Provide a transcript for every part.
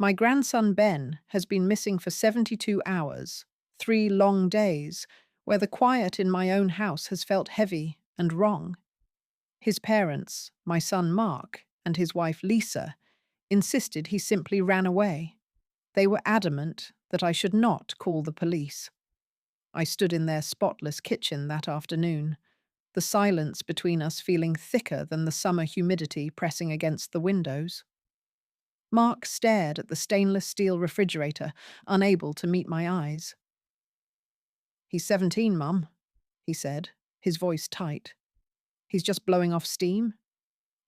My grandson Ben has been missing for 72 hours, 3 long days, where the quiet in my own house has felt heavy and wrong. His parents, my son Mark and his wife Lisa, insisted he simply ran away. They were adamant that I should not call the police. I stood in their spotless kitchen that afternoon, the silence between us feeling thicker than the summer humidity pressing against the windows. Mark stared at the stainless steel refrigerator, unable to meet my eyes. "He's 17, Mum," he said, his voice tight. "He's just blowing off steam.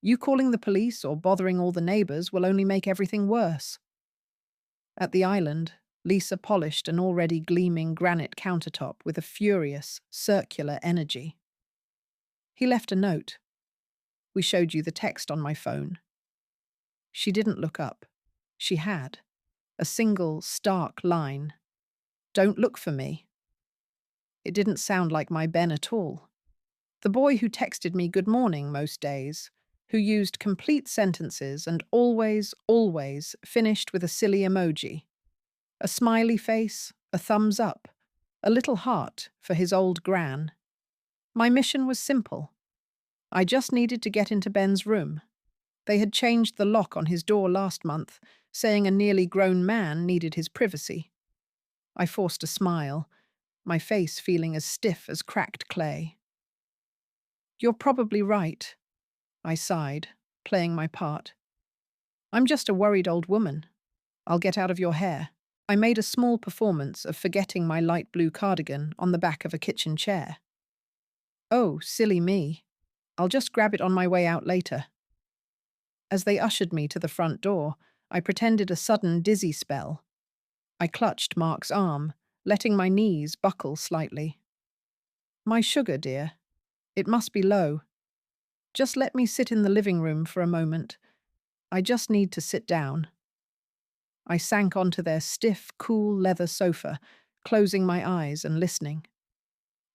You calling the police or bothering all the neighbors will only make everything worse." At the island, Lisa polished an already gleaming granite countertop with a furious, circular energy. "He left a note. We showed you the text on my phone." She didn't look up. She had. A single, stark line. "Don't look for me." It didn't sound like my Ben at all. The boy who texted me good morning most days, who used complete sentences and always finished with a silly emoji. A smiley face, a thumbs up, a little heart for his old gran. My mission was simple. I just needed to get into Ben's room. They had changed the lock on his door last month, saying a nearly grown man needed his privacy. I forced a smile, my face feeling as stiff as cracked clay. "You're probably right," I sighed, playing my part. "I'm just a worried old woman. I'll get out of your hair." I made a small performance of forgetting my light blue cardigan on the back of a kitchen chair. "Oh, silly me. I'll just grab it on my way out later." As they ushered me to the front door, I pretended a sudden dizzy spell. I clutched Mark's arm, letting my knees buckle slightly. "My sugar, dear. It must be low. Just let me sit in the living room for a moment. I just need to sit down." I sank onto their stiff, cool leather sofa, closing my eyes and listening.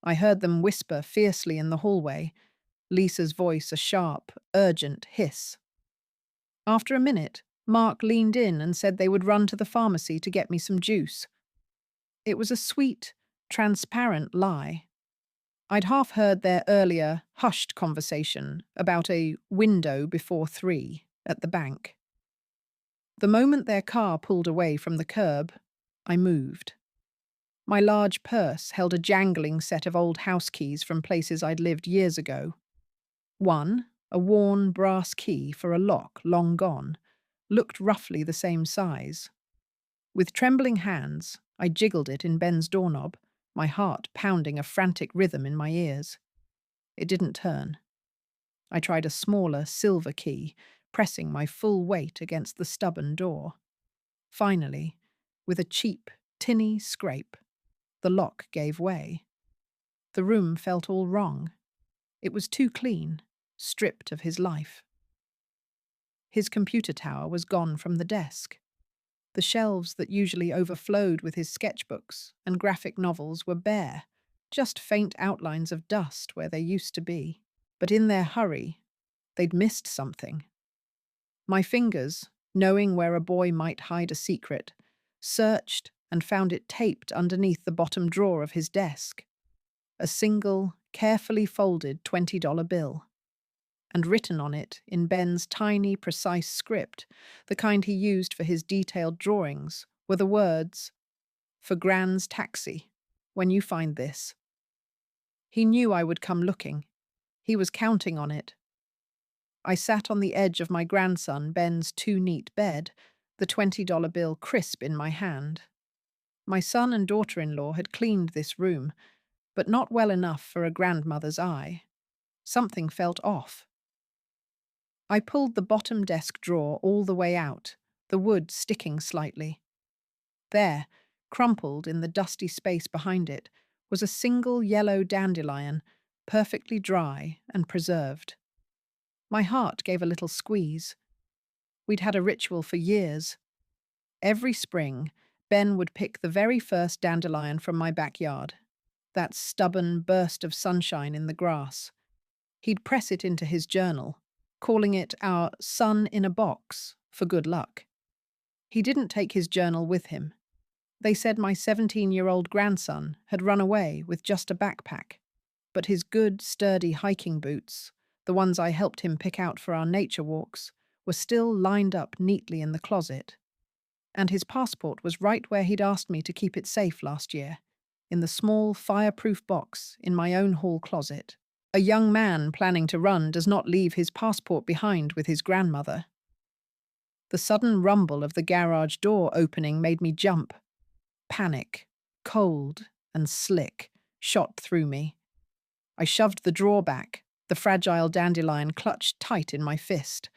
I heard them whisper fiercely in the hallway, Lisa's voice a sharp, urgent hiss. After a minute, Mark leaned in and said they would run to the pharmacy to get me some juice. It was a sweet, transparent lie. I'd half heard their earlier, hushed conversation about a window before 3 at the bank. The moment their car pulled away from the curb, I moved. My large purse held a jangling set of old house keys from places I'd lived years ago. One, a worn brass key for a lock long gone, looked roughly the same size. With trembling hands, I jiggled it in Ben's doorknob, my heart pounding a frantic rhythm in my ears. It didn't turn. I tried a smaller silver key, pressing my full weight against the stubborn door. Finally, with a cheap, tinny scrape, the lock gave way. The room felt all wrong. It was too clean, stripped of his life. His computer tower was gone from the desk. The shelves that usually overflowed with his sketchbooks and graphic novels were bare, just faint outlines of dust where they used to be. But in their hurry, they'd missed something. My fingers, knowing where a boy might hide a secret, searched and found it taped underneath the bottom drawer of his desk. A single, carefully folded $20 bill. And written on it, in Ben's tiny, precise script, the kind he used for his detailed drawings, were the words, "For Gran's taxi, when you find this." He knew I would come looking. He was counting on it. I sat on the edge of my grandson Ben's too-neat bed, the $20 bill crisp in my hand. My son and daughter-in-law had cleaned this room, but not well enough for a grandmother's eye. Something felt off. I pulled the bottom desk drawer all the way out, the wood sticking slightly. There, crumpled in the dusty space behind it, was a single yellow dandelion, perfectly dry and preserved. My heart gave a little squeeze. We'd had a ritual for years. Every spring, Ben would pick the very first dandelion from my backyard, that stubborn burst of sunshine in the grass. He'd press it into his journal, calling it our sun in a box for good luck. He didn't take his journal with him. They said my 17-year-old grandson had run away with just a backpack, but his good, sturdy hiking boots, the ones I helped him pick out for our nature walks, were still lined up neatly in the closet. And his passport was right where he'd asked me to keep it safe last year, in the small, fireproof box in my own hall closet. A young man planning to run does not leave his passport behind with his grandmother. The sudden rumble of the garage door opening made me jump. Panic, cold and slick, shot through me. I shoved the drawer back, the fragile dandelion clutched tight in my fist.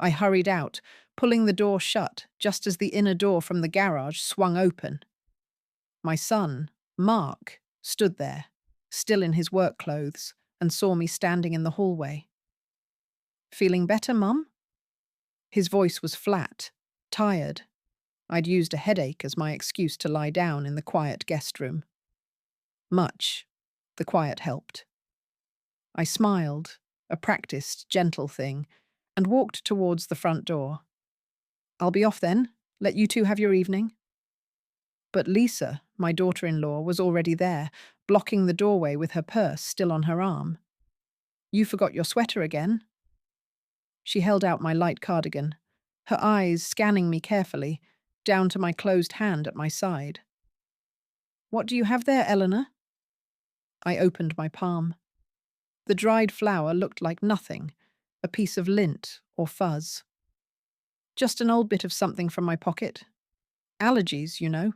I hurried out, pulling the door shut just as the inner door from the garage swung open. My son, Mark, stood there, still in his work clothes, and saw me standing in the hallway. "Feeling better, Mum?" His voice was flat, tired. I'd used a headache as my excuse to lie down in the quiet guest room. Much. The quiet helped. I smiled, a practiced, gentle thing, and walked towards the front door. "I'll be off then. Let you two have your evening." But Lisa, my daughter-in-law, was already there, blocking the doorway with her purse still on her arm. "You forgot your sweater again." She held out my light cardigan, her eyes scanning me carefully, down to my closed hand at my side. "What do you have there, Eleanor?" I opened my palm. The dried flower looked like nothing, a piece of lint or fuzz. "Just an old bit of something from my pocket. Allergies, you know."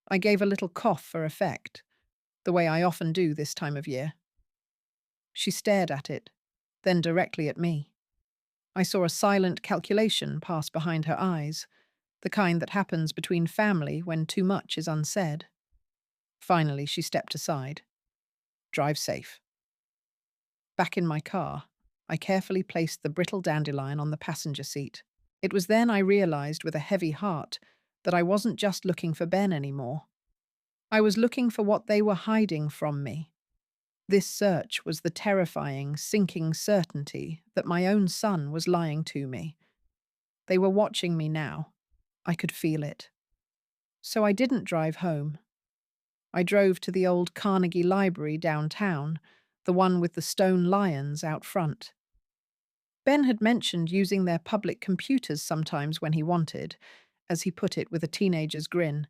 I gave a little cough for effect, the way I often do this time of year. She stared at it, then directly at me. I saw a silent calculation pass behind her eyes, the kind that happens between family when too much is unsaid. Finally, she stepped aside. "Drive safe." Back in my car, I carefully placed the brittle dandelion on the passenger seat. It was then I realized with a heavy heart that I wasn't just looking for Ben anymore. I was looking for what they were hiding from me. This search was the terrifying, sinking certainty that my own son was lying to me. They were watching me now. I could feel it. So I didn't drive home. I drove to the old Carnegie Library downtown, the one with the stone lions out front. Ben had mentioned using their public computers sometimes when he wanted, as he put it with a teenager's grin.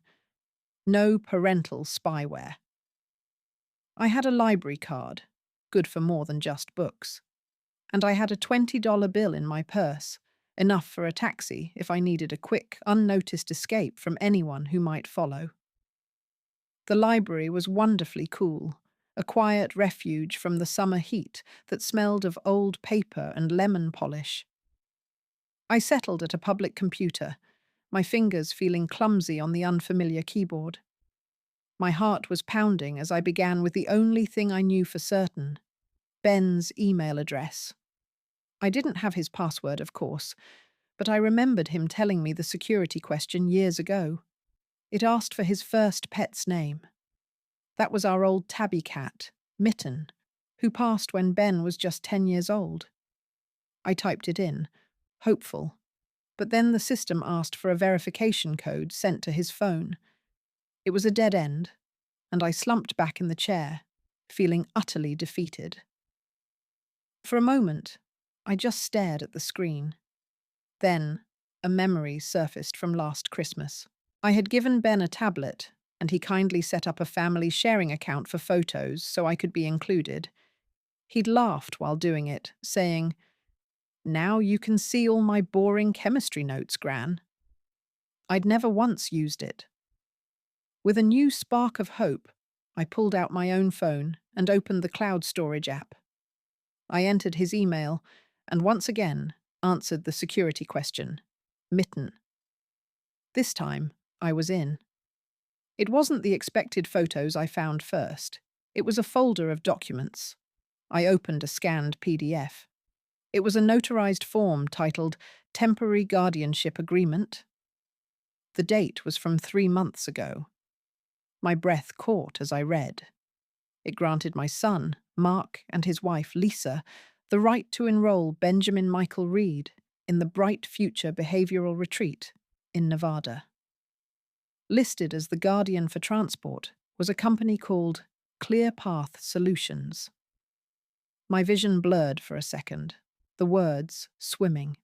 No parental spyware. I had a library card, good for more than just books. And I had a $20 bill in my purse, enough for a taxi if I needed a quick, unnoticed escape from anyone who might follow. The library was wonderfully cool, a quiet refuge from the summer heat that smelled of old paper and lemon polish. I settled at a public computer, my fingers feeling clumsy on the unfamiliar keyboard. My heart was pounding as I began with the only thing I knew for certain: Ben's email address. I didn't have his password, of course, but I remembered him telling me the security question years ago. It asked for his first pet's name. That was our old tabby cat, Mitten, who passed when Ben was just 10 years old. I typed it in, hopeful, but then the system asked for a verification code sent to his phone. It was a dead end, and I slumped back in the chair, feeling utterly defeated. For a moment, I just stared at the screen. Then, a memory surfaced from last Christmas. I had given Ben a tablet, and he kindly set up a family sharing account for photos so I could be included. He'd laughed while doing it, saying, "Now you can see all my boring chemistry notes, Gran." I'd never once used it. With a new spark of hope, I pulled out my own phone and opened the cloud storage app. I entered his email and once again answered the security question: Mitten. This time, I was in. It wasn't the expected photos I found first. It was a folder of documents. I opened a scanned PDF. It was a notarized form titled Temporary Guardianship Agreement. The date was from 3 months ago. My breath caught as I read. It granted my son, Mark, and his wife, Lisa, the right to enroll Benjamin Michael Reed in the Bright Future Behavioral Retreat. in Nevada. Listed as the guardian for transport was a company called Clear Path Solutions. My vision blurred for a second, the words swimming.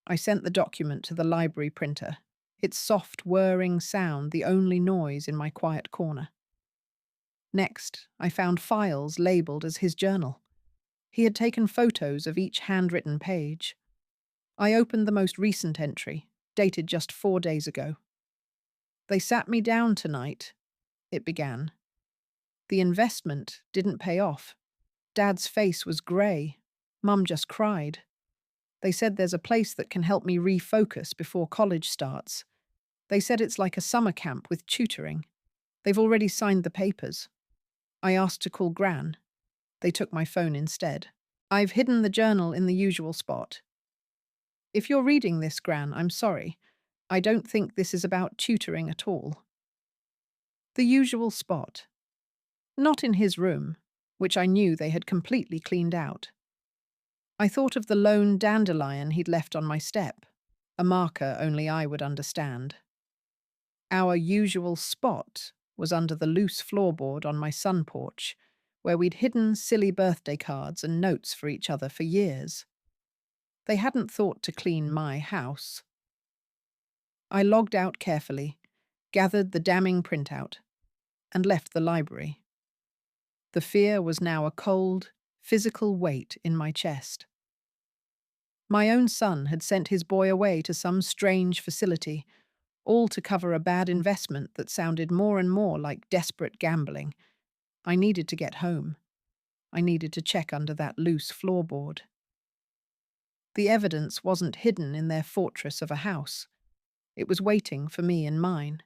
I sent the document to the library printer, its soft, whirring sound the only noise in my quiet corner. Next, I found files labelled as his journal. He had taken photos of each handwritten page. I opened the most recent entry, dated just 4 days ago. "They sat me down tonight," it began. "The investment didn't pay off. Dad's face was grey. Mum just cried. They said there's a place that can help me refocus before college starts. They said it's like a summer camp with tutoring. They've already signed the papers. I asked to call Gran. They took my phone instead. I've hidden the journal in the usual spot. If you're reading this, Gran, I'm sorry. I don't think this is about tutoring at all." The usual spot. Not in his room, which I knew they had completely cleaned out. I thought of the lone dandelion he'd left on my step, a marker only I would understand. Our usual spot was under the loose floorboard on my sun porch, where we'd hidden silly birthday cards and notes for each other for years. They hadn't thought to clean my house. I logged out carefully, gathered the damning printout, and left the library. The fear was now a cold, physical weight in my chest. My own son had sent his boy away to some strange facility, all to cover a bad investment that sounded more and more like desperate gambling. I needed to get home. I needed to check under that loose floorboard. The evidence wasn't hidden in their fortress of a house. It was waiting for me in mine.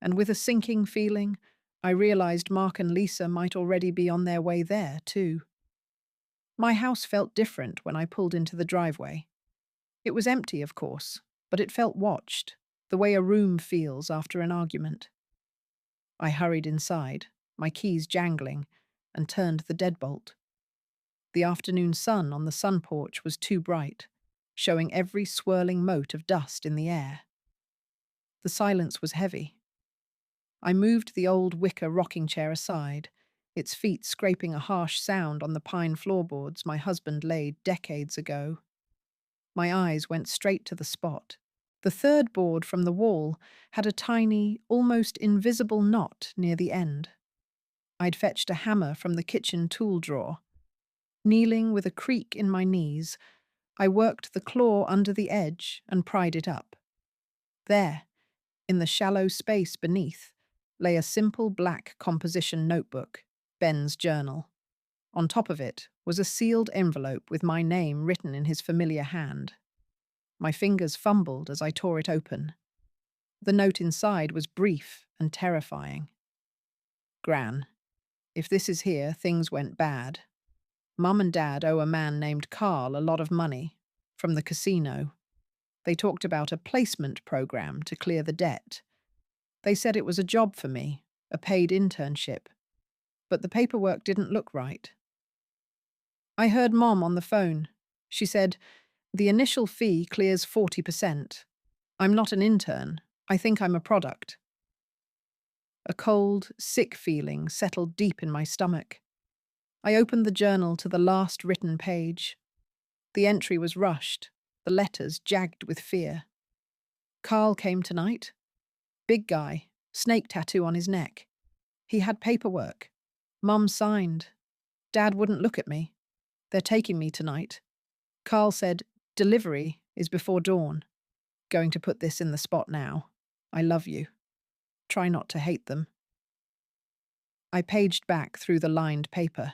And with a sinking feeling, I realized Mark and Lisa might already be on their way there, too. My house felt different when I pulled into the driveway. It was empty, of course, but it felt watched, the way a room feels after an argument. I hurried inside, my keys jangling, and turned the deadbolt. The afternoon sun on the sun porch was too bright, showing every swirling mote of dust in the air. The silence was heavy. I moved the old wicker rocking chair aside, its feet scraping a harsh sound on the pine floorboards my husband laid decades ago. My eyes went straight to the spot. The third board from the wall had a tiny, almost invisible knot near the end. I'd fetched a hammer from the kitchen tool drawer. Kneeling with a creak in my knees, I worked the claw under the edge and pried it up. There, in the shallow space beneath, lay a simple black composition notebook, Ben's journal. On top of it was a sealed envelope with my name written in his familiar hand. My fingers fumbled as I tore it open. The note inside was brief and terrifying. "Gran, if this is here, things went bad. Mum and Dad owe a man named Carl a lot of money, from the casino. They talked about a placement program to clear the debt. They said it was a job for me, a paid internship. But the paperwork didn't look right. I heard Mom on the phone. She said, 'The initial fee clears 40%. I'm not an intern. I think I'm a product.' A cold, sick feeling settled deep in my stomach. I opened the journal to the last written page. The entry was rushed, the letters jagged with fear. Carl came tonight. Big guy, snake tattoo on his neck. He had paperwork. Mum signed. Dad wouldn't look at me. They're taking me tonight. Carl said, 'Delivery is before dawn. Going to put this in the spot now. I love you. Try not to hate them.'" I paged back through the lined paper.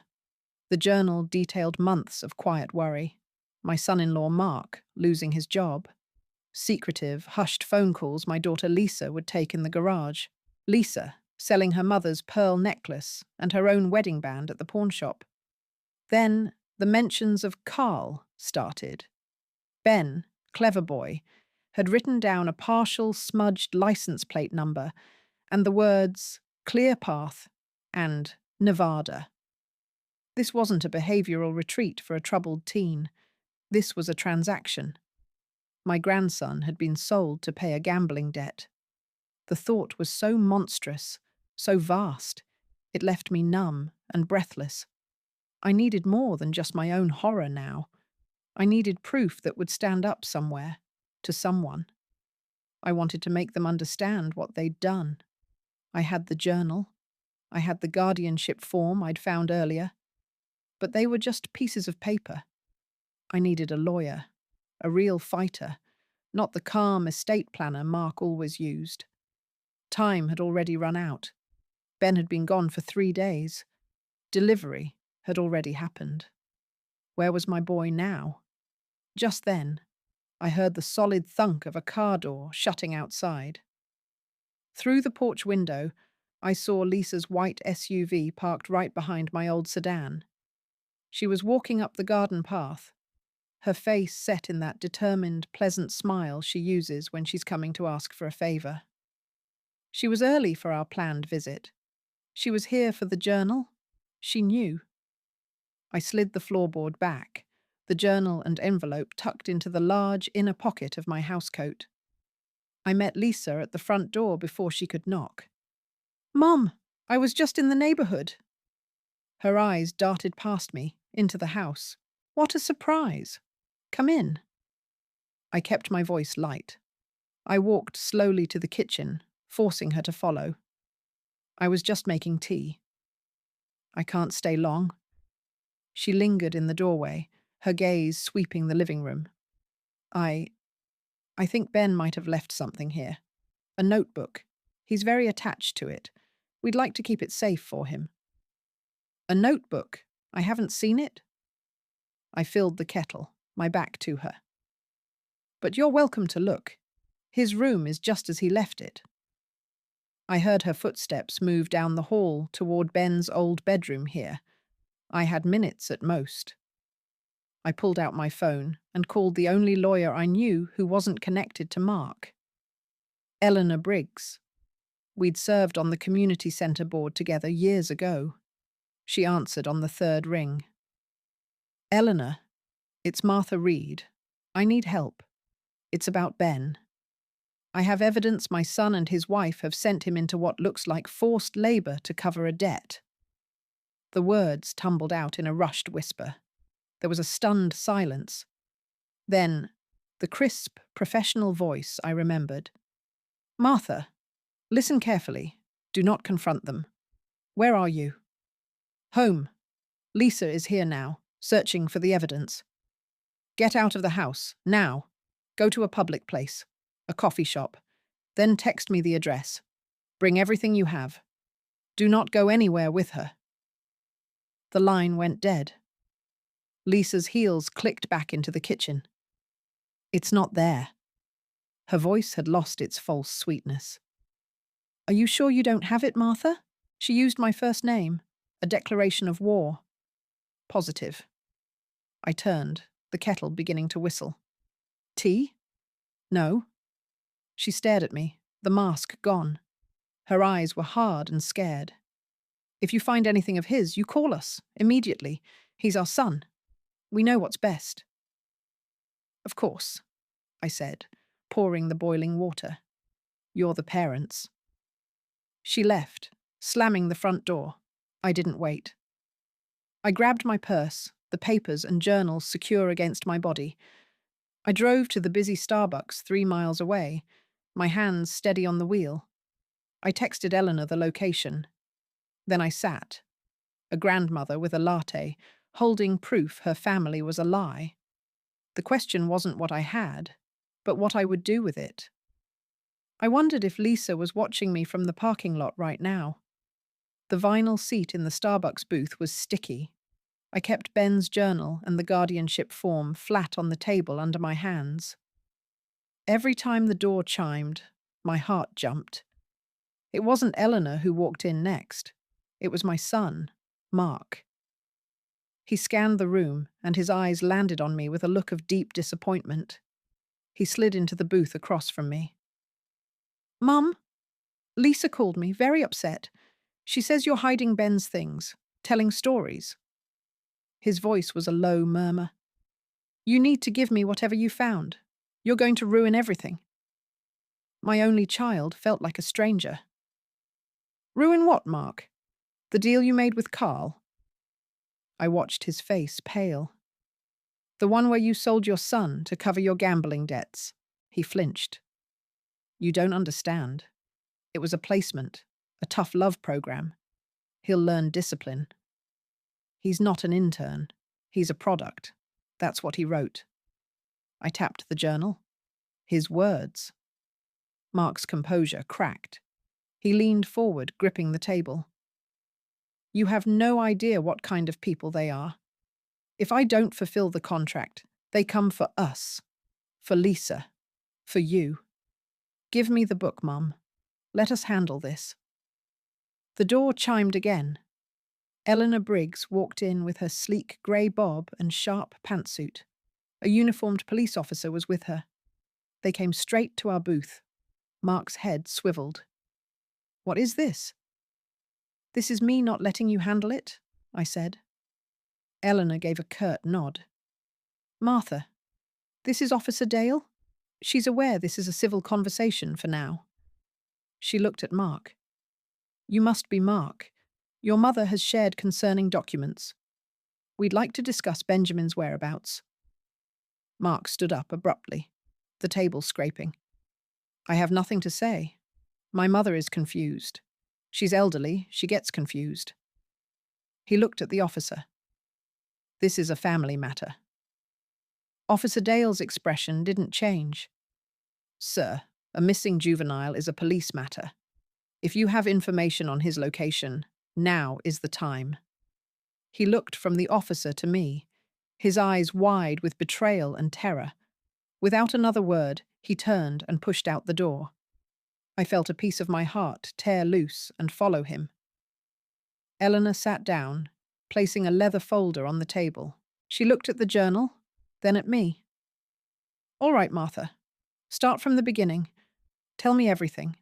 The journal detailed months of quiet worry. My son-in-law Mark losing his job. Secretive, hushed phone calls my daughter Lisa would take in the garage. Lisa selling her mother's pearl necklace and her own wedding band at the pawn shop. Then the mentions of Carl started. Ben, clever boy, had written down a partial smudged license plate number and the words Clear Path and Nevada. This wasn't a behavioral retreat for a troubled teen. This was a transaction. My grandson had been sold to pay a gambling debt. The thought was so monstrous, so vast, it left me numb and breathless. I needed more than just my own horror now. I needed proof that would stand up somewhere, to someone. I wanted to make them understand what they'd done. I had the journal. I had the guardianship form I'd found earlier. But they were just pieces of paper. I needed a lawyer, a real fighter, not the calm estate planner Mark always used. Time had already run out. Ben had been gone for 3 days. Delivery had already happened. Where was my boy now? Just then, I heard the solid thunk of a car door shutting outside. Through the porch window, I saw Lisa's white SUV parked right behind my old sedan. She was walking up the garden path, her face set in that determined, pleasant smile she uses when she's coming to ask for a favor. She was early for our planned visit. She was here for the journal. She knew. I slid the floorboard back, the journal and envelope tucked into the large inner pocket of my housecoat. I met Lisa at the front door before she could knock. "Mom, I was just in the neighborhood." Her eyes darted past me, into the house. "What a surprise! Come in." I kept my voice light. I walked slowly to the kitchen, forcing her to follow. I was just making tea. "I can't stay long." She lingered in the doorway, her gaze sweeping the living room. I think Ben might have left something here. A notebook. He's very attached to it. We'd like to keep it safe for him." "A notebook? I haven't seen it?" I filled the kettle, my back to her. "But you're welcome to look. His room is just as he left it." I heard her footsteps move down the hall toward Ben's old bedroom here. I had minutes at most. I pulled out my phone and called the only lawyer I knew who wasn't connected to Mark. Eleanor Briggs. We'd served on the community centre board together years ago. She answered on the third ring. "Eleanor, it's Martha Reed. I need help. It's about Ben. I have evidence my son and his wife have sent him into what looks like forced labour to cover a debt." The words tumbled out in a rushed whisper. There was a stunned silence. Then, the crisp, professional voice I remembered. "Martha, listen carefully. Do not confront them. Where are you?" "Home. Lisa is here now, searching for the evidence." "Get out of the house, now. Go to a public place, a coffee shop. Then text me the address. Bring everything you have. Do not go anywhere with her." The line went dead. Lisa's heels clicked back into the kitchen. "It's not there." Her voice had lost its false sweetness. "Are you sure you don't have it, Martha? She used my first name, a declaration of war." "Positive." I turned, the kettle beginning to whistle. "Tea?" "No." She stared at me, the mask gone. Her eyes were hard and scared. "If you find anything of his, you call us, immediately. He's our son. We know what's best." "Of course," I said, pouring the boiling water. "You're the parents." She left, slamming the front door. I didn't wait. I grabbed my purse, the papers and journals secure against my body. I drove to the busy Starbucks 3 miles away, my hands steady on the wheel. I texted Eleanor the location. Then I sat, a grandmother with a latte, holding proof her family was a lie. The question wasn't what I had, but what I would do with it. I wondered if Lisa was watching me from the parking lot right now. The vinyl seat in the Starbucks booth was sticky. I kept Ben's journal and the guardianship form flat on the table under my hands. Every time the door chimed, my heart jumped. It wasn't Eleanor who walked in next. It was my son, Mark. He scanned the room, and his eyes landed on me with a look of deep disappointment. He slid into the booth across from me. "Mum, Lisa called me, very upset. She says you're hiding Ben's things, telling stories." His voice was a low murmur. "You need to give me whatever you found. You're going to ruin everything. My only child felt like a stranger. Ruin what, Mark? The deal you made with Carl? I watched his face pale. The one where you sold your son to cover your gambling debts. He flinched. You don't understand. It was a placement, a tough love program. He'll learn discipline. He's not an intern. He's a product. That's what he wrote. I tapped the journal. His words. Mark's composure cracked. He leaned forward, gripping the table. You have no idea what kind of people they are. If I don't fulfill the contract, they come for us. For Lisa. For you. Give me the book, Mum. Let us handle this. The door chimed again. Eleanor Briggs walked in with her sleek grey bob and sharp pantsuit. A uniformed police officer was with her. They came straight to our booth. Mark's head swiveled. What is this? This is me not letting you handle it, I said. Eleanor gave a curt nod. Martha, this is Officer Dale? She's aware this is a civil conversation for now. She looked at Mark. You must be Mark. Your mother has shared concerning documents. We'd like to discuss Benjamin's whereabouts. Mark stood up abruptly, the table scraping. I have nothing to say. My mother is confused. She's elderly, she gets confused. He looked at the officer. This is a family matter. Officer Dale's expression didn't change. Sir, a missing juvenile is a police matter. If you have information on his location, now is the time. He looked from the officer to me, his eyes wide with betrayal and terror. Without another word, he turned and pushed out the door. I felt a piece of my heart tear loose and follow him. Eleanor sat down, placing a leather folder on the table. She looked at the journal, then at me. All right, Martha. Start from the beginning. Tell me everything.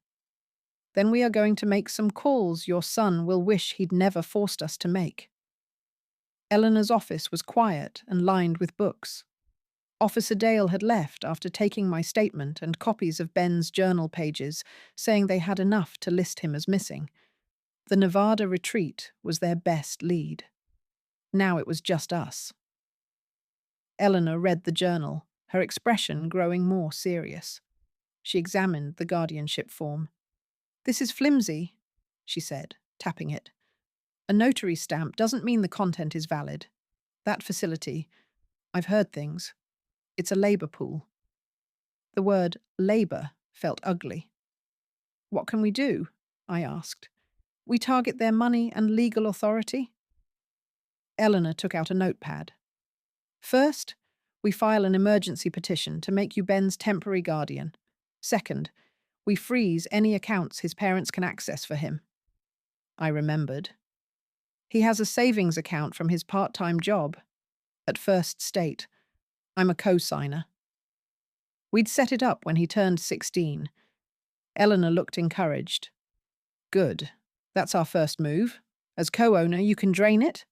Then we are going to make some calls your son will wish he'd never forced us to make. Eleanor's office was quiet and lined with books. Officer Dale had left after taking my statement and copies of Ben's journal pages, saying they had enough to list him as missing. The Nevada retreat was their best lead. Now it was just us. Eleanor read the journal, her expression growing more serious. She examined the guardianship form. This is flimsy, she said, tapping it. A notary stamp doesn't mean the content is valid. That facility, I've heard things. It's a labor pool. The word labor felt ugly. What can we do? I asked. We target their money and legal authority? Eleanor took out a notepad. First, we file an emergency petition to make you Ben's temporary guardian. Second, we freeze any accounts his parents can access for him. I remembered. He has a savings account from his part-time job at First State. I'm a co-signer. We'd set it up when he turned 16. Eleanor looked encouraged. Good. That's our first move. As co-owner, you can drain it?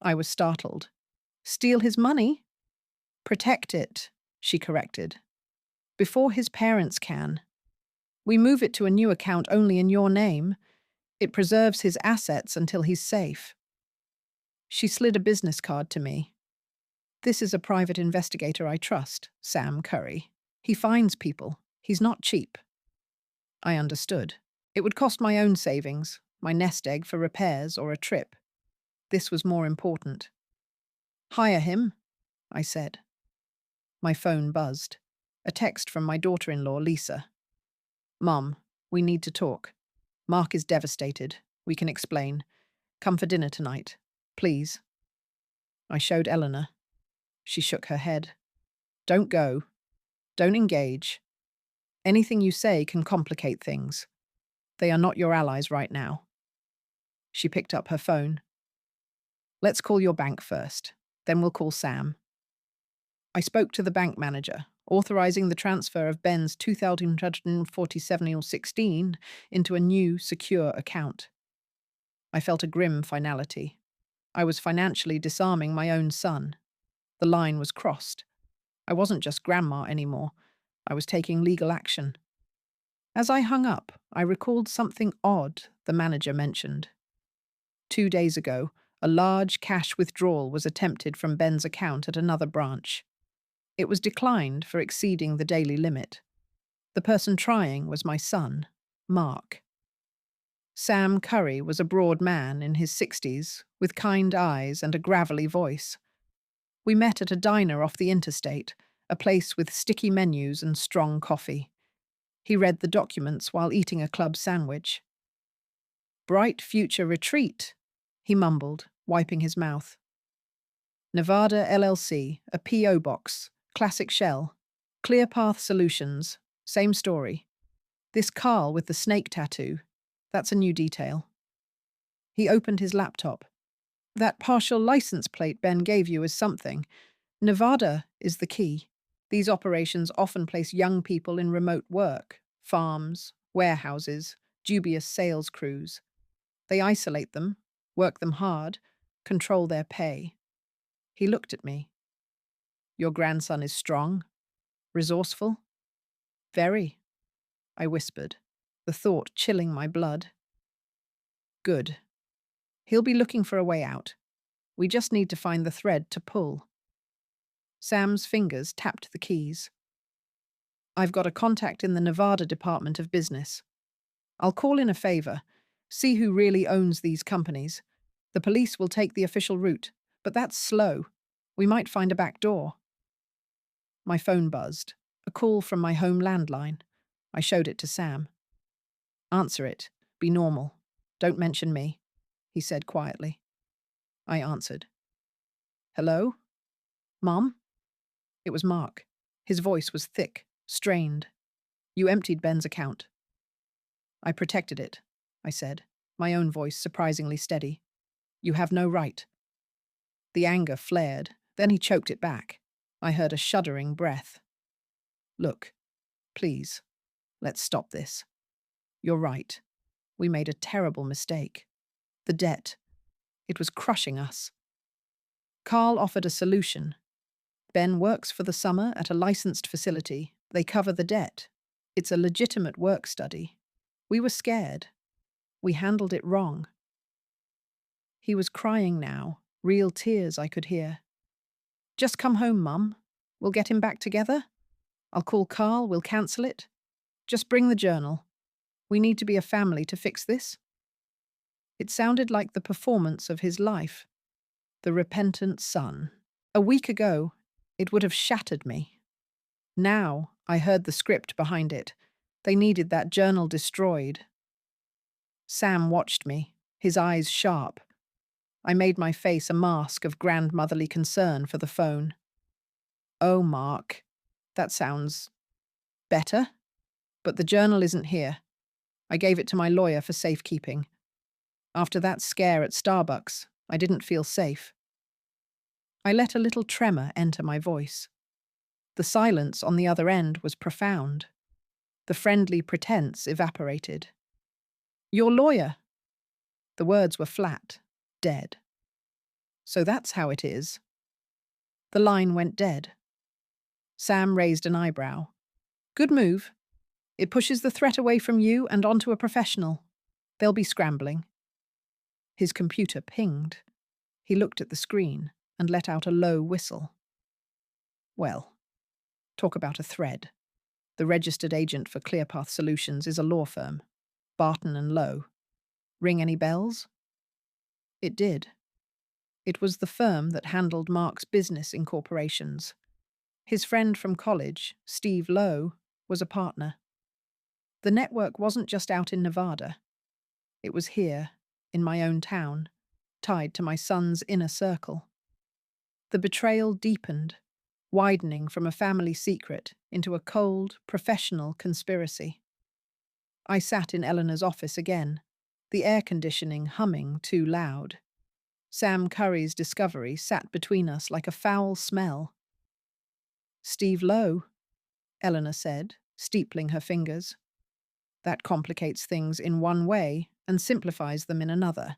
I was startled. Steal his money? Protect it, she corrected. Before his parents can. We move it to a new account only in your name. It preserves his assets until he's safe. She slid a business card to me. This is a private investigator I trust, Sam Curry. He finds people. He's not cheap. I understood. It would cost my own savings, my nest egg for repairs or a trip. This was more important. Hire him, I said. My phone buzzed. A text from my daughter-in-law, Lisa. Mum, we need to talk. Mark is devastated. We can explain. Come for dinner tonight, please. I showed Eleanor. She shook her head. Don't go. Don't engage. Anything you say can complicate things. They are not your allies right now. She picked up her phone. Let's call your bank first. Then we'll call Sam. I spoke to the bank manager, authorizing the transfer of Ben's 2,147.16 into a new, secure account. I felt a grim finality. I was financially disarming my own son. The line was crossed. I wasn't just grandma anymore. I was taking legal action. As I hung up, I recalled something odd the manager mentioned. 2 days ago, a large cash withdrawal was attempted from Ben's account at another branch. It was declined for exceeding the daily limit. The person trying was my son, Mark. Sam Curry was a broad man in his 60s, with kind eyes and a gravelly voice. We met at a diner off the interstate, a place with sticky menus and strong coffee. He read the documents while eating a club sandwich. "Bright future retreat," he mumbled, wiping his mouth. "Nevada LLC, a P.O. box, classic shell. Clear Path Solutions, same story. This Carl with the snake tattoo, that's a new detail." He opened his laptop. "That partial license plate Ben gave you is something. Nevada is the key. These operations often place young people in remote work, farms, warehouses, dubious sales crews. They isolate them, work them hard, control their pay." He looked at me. "Your grandson is strong? Resourceful?" "Very," I whispered, the thought chilling my blood. "Good. He'll be looking for a way out. We just need to find the thread to pull." Sam's fingers tapped the keys. "I've got a contact in the Nevada Department of Business. I'll call in a favor, see who really owns these companies. The police will take the official route, but that's slow. We might find a back door." My phone buzzed, a call from my home landline. I showed it to Sam. "Answer it. Be normal. Don't mention me," he said quietly. I answered. "Hello? Mom?" It was Mark. His voice was thick, strained. "You emptied Ben's account." "I protected it," I said, my own voice surprisingly steady. "You have no right." The anger flared, then he choked it back. I heard a shuddering breath. "Look, please, let's stop this. You're right. We made a terrible mistake. The debt. It was crushing us." Carl offered a solution. "Ben works for the summer at a licensed facility. They cover the debt. It's a legitimate work study. We were scared. We handled it wrong." He was crying now, real tears I could hear. "Just come home, Mum. We'll get him back together. I'll call Carl, we'll cancel it. Just bring the journal. We need to be a family to fix this." It sounded like the performance of his life. The repentant son. A week ago, it would have shattered me. Now, I heard the script behind it. They needed that journal destroyed. Sam watched me, his eyes sharp. I made my face a mask of grandmotherly concern for the phone. "Oh, Mark, that sounds better, but the journal isn't here. I gave it to my lawyer for safekeeping. After that scare at Starbucks, I didn't feel safe." I let a little tremor enter my voice. The silence on the other end was profound. The friendly pretense evaporated. "Your lawyer?" The words were flat, dead. "So that's how it is." The line went dead. Sam raised an eyebrow. "Good move. It pushes the threat away from you and onto a professional. They'll be scrambling." His computer pinged. He looked at the screen and let out a low whistle. "Well, talk about a thread. The registered agent for ClearPath Solutions is a law firm, Barton and Lowe. Ring any bells?" It did. It was the firm that handled Mark's business incorporations. His friend from college, Steve Lowe, was a partner. The network wasn't just out in Nevada. It was here, in my own town, tied to my son's inner circle. The betrayal deepened, widening from a family secret into a cold, professional conspiracy. I sat in Eleanor's office again, the air conditioning humming too loud. Sam Curry's discovery sat between us like a foul smell. "Steve Lowe," Eleanor said, steepling her fingers. "That complicates things in one way and simplifies them in another.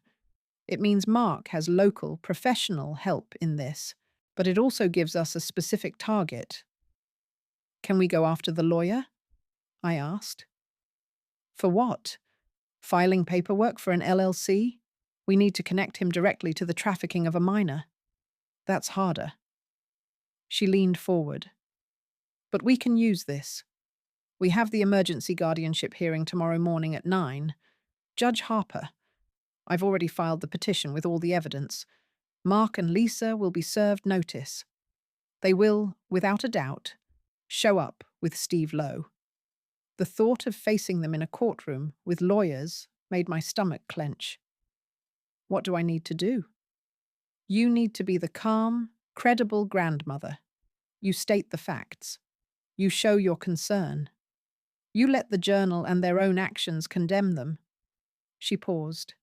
It means Mark has local, professional help in this, but it also gives us a specific target, Can we go after the lawyer? I asked. For what? Filing paperwork for an LLC? We need to connect him directly to the trafficking of a minor. That's harder. She leaned forward. But we can use this. We have the emergency guardianship hearing tomorrow morning at 9. Judge Harper. I've already filed the petition with all the evidence. Mark and Lisa will be served notice. They will, without a doubt, show up with Steve Lowe. The thought of facing them in a courtroom with lawyers made my stomach clench. What do I need to do? You need to be the calm, credible grandmother. You state the facts. You show your concern. You let the journal and their own actions condemn them. She paused.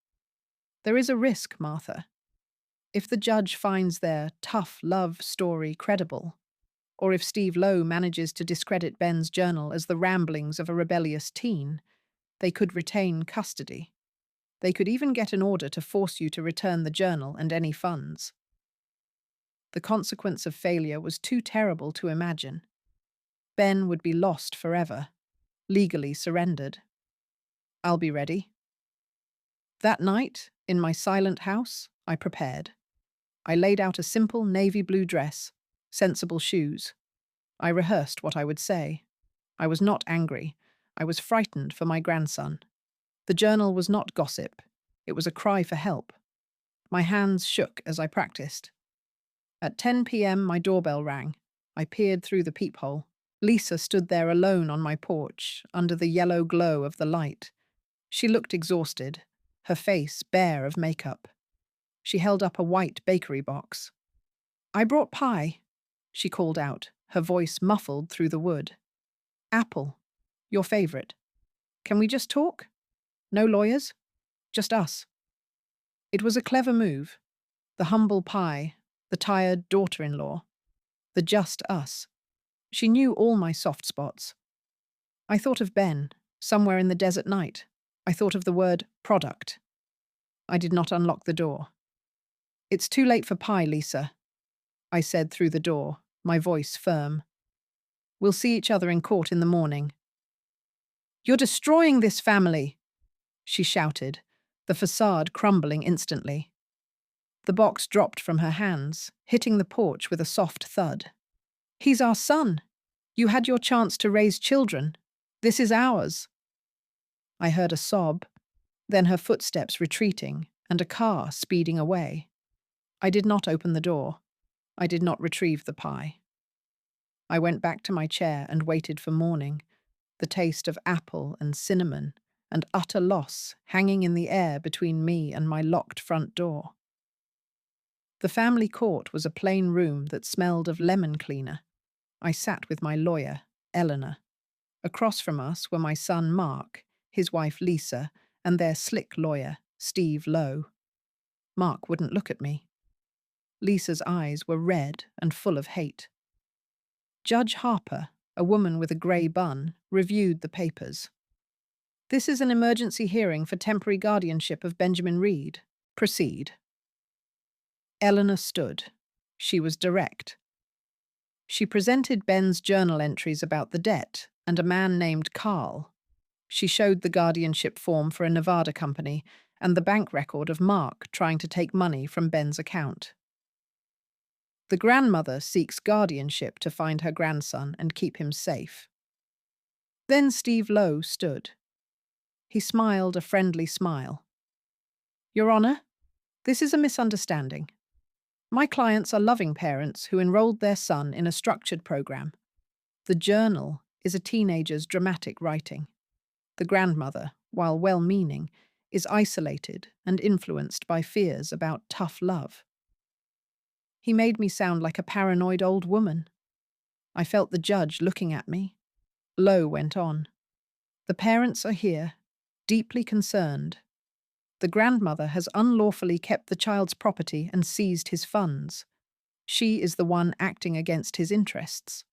There is a risk, Martha. If the judge finds their tough love story credible, or if Steve Lowe manages to discredit Ben's journal as the ramblings of a rebellious teen, they could retain custody. They could even get an order to force you to return the journal and any funds. The consequence of failure was too terrible to imagine. Ben would be lost forever, legally surrendered. I'll be ready. That night, in my silent house, I prepared. I laid out a simple navy blue dress, sensible shoes. I rehearsed what I would say. I was not angry. I was frightened for my grandson. The journal was not gossip. It was a cry for help. My hands shook as I practiced. At 10 p.m., my doorbell rang. I peered through the peephole. Lisa stood there alone on my porch, under the yellow glow of the light. She looked exhausted, her face bare of makeup. She held up a white bakery box. I brought pie, she called out, her voice muffled through the wood. Apple, your favorite. Can we just talk? No lawyers? Just us. It was a clever move. The humble pie, the tired daughter-in-law, the just us. She knew all my soft spots. I thought of Ben, somewhere in the desert night. I thought of the word product. I did not unlock the door. It's too late for pie, Lisa, I said through the door, my voice firm. We'll see each other in court in the morning. You're destroying this family, she shouted, the facade crumbling instantly. The box dropped from her hands, hitting the porch with a soft thud. He's our son. You had your chance to raise children. This is ours. I heard a sob, then her footsteps retreating and a car speeding away. I did not open the door. I did not retrieve the pie. I went back to my chair and waited for morning, the taste of apple and cinnamon and utter loss hanging in the air between me and my locked front door. The family court was a plain room that smelled of lemon cleaner. I sat with my lawyer, Eleanor. Across from us were my son Mark, his wife Lisa, and their slick lawyer, Steve Lowe. Mark wouldn't look at me. Lisa's eyes were red and full of hate. Judge Harper, a woman with a grey bun, reviewed the papers. This is an emergency hearing for temporary guardianship of Benjamin Reed. Proceed. Eleanor stood. She was direct. She presented Ben's journal entries about the debt and a man named Carl. She showed the guardianship form for a Nevada company and the bank record of Mark trying to take money from Ben's account. The grandmother seeks guardianship to find her grandson and keep him safe. Then Steve Lowe stood. He smiled a friendly smile. Your Honor, this is a misunderstanding. My clients are loving parents who enrolled their son in a structured program. The journal is a teenager's dramatic writing. The grandmother, while well-meaning, is isolated and influenced by fears about tough love. He made me sound like a paranoid old woman. I felt the judge looking at me. Lowe went on. The parents are here, deeply concerned. The grandmother has unlawfully kept the child's property and seized his funds. She is the one acting against his interests.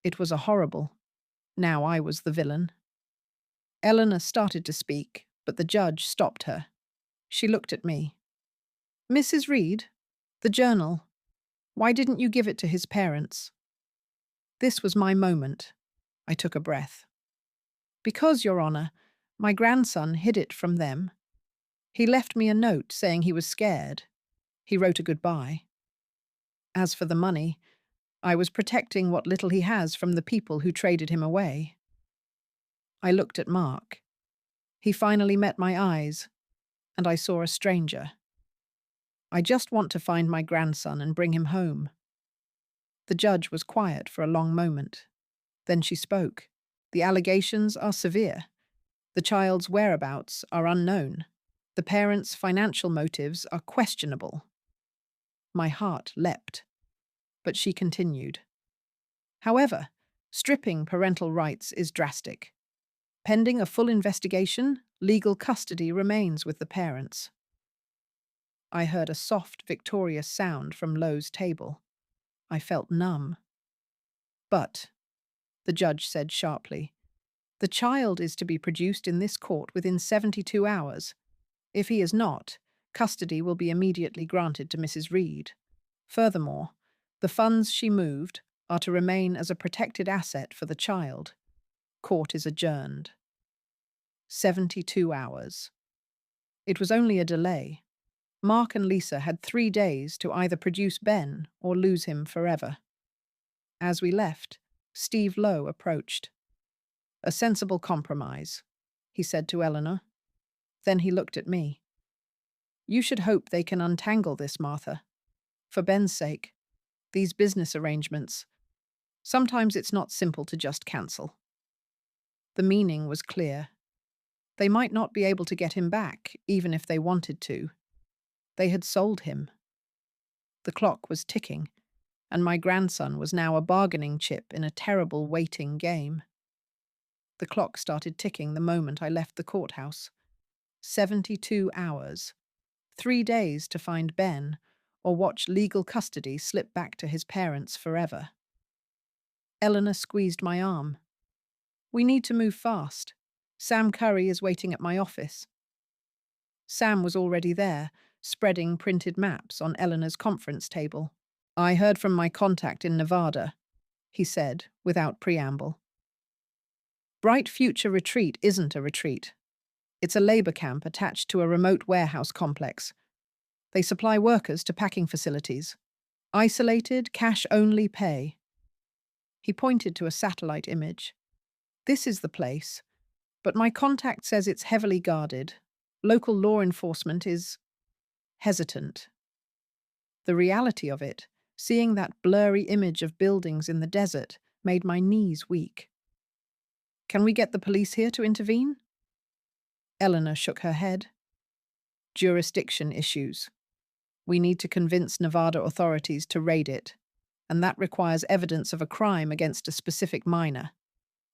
It was a horrible. Now I was the villain. Eleanor started to speak, but the judge stopped her. She looked at me. Mrs. Reed, the journal. Why didn't you give it to his parents? This was my moment. I took a breath. Because, Your Honour, my grandson hid it from them. He left me a note saying he was scared. He wrote a goodbye. As for the money, I was protecting what little he has from the people who traded him away. I looked at Mark. He finally met my eyes, and I saw a stranger. I just want to find my grandson and bring him home. The judge was quiet for a long moment. Then she spoke. The allegations are severe. The child's whereabouts are unknown. The parents' financial motives are questionable. My heart leapt, but she continued. However, stripping parental rights is drastic. Pending a full investigation, legal custody remains with the parents. I heard a soft, victorious sound from Lowe's table. I felt numb. But, the judge said sharply, the child is to be produced in this court within 72 hours. If he is not, custody will be immediately granted to Mrs. Reed. Furthermore, the funds she moved are to remain as a protected asset for the child. Court is adjourned. 72 hours. It was only a delay. Mark and Lisa had 3 days to either produce Ben or lose him forever. As we left, Steve Lowe approached. A sensible compromise, he said to Eleanor. Then he looked at me. You should hope they can untangle this, Martha. For Ben's sake. These business arrangements. Sometimes it's not simple to just cancel. The meaning was clear. They might not be able to get him back, even if they wanted to. They had sold him. The clock was ticking, and my grandson was now a bargaining chip in a terrible waiting game. The clock started ticking the moment I left the courthouse. 72 hours. 3 days to find Ben, or watch legal custody slip back to his parents forever. Eleanor squeezed my arm. We need to move fast. Sam Curry is waiting at my office. Sam was already there, spreading printed maps on Eleanor's conference table. I heard from my contact in Nevada, he said, without preamble. Bright Future Retreat isn't a retreat. It's a labor camp attached to a remote warehouse complex. They supply workers to packing facilities. Isolated, cash-only pay. He pointed to a satellite image. This is the place, but my contact says it's heavily guarded. Local law enforcement is hesitant. The reality of it, seeing that blurry image of buildings in the desert, made my knees weak. Can we get the police here to intervene? Eleanor shook her head. Jurisdiction issues. We need to convince Nevada authorities to raid it, and that requires evidence of a crime against a specific minor.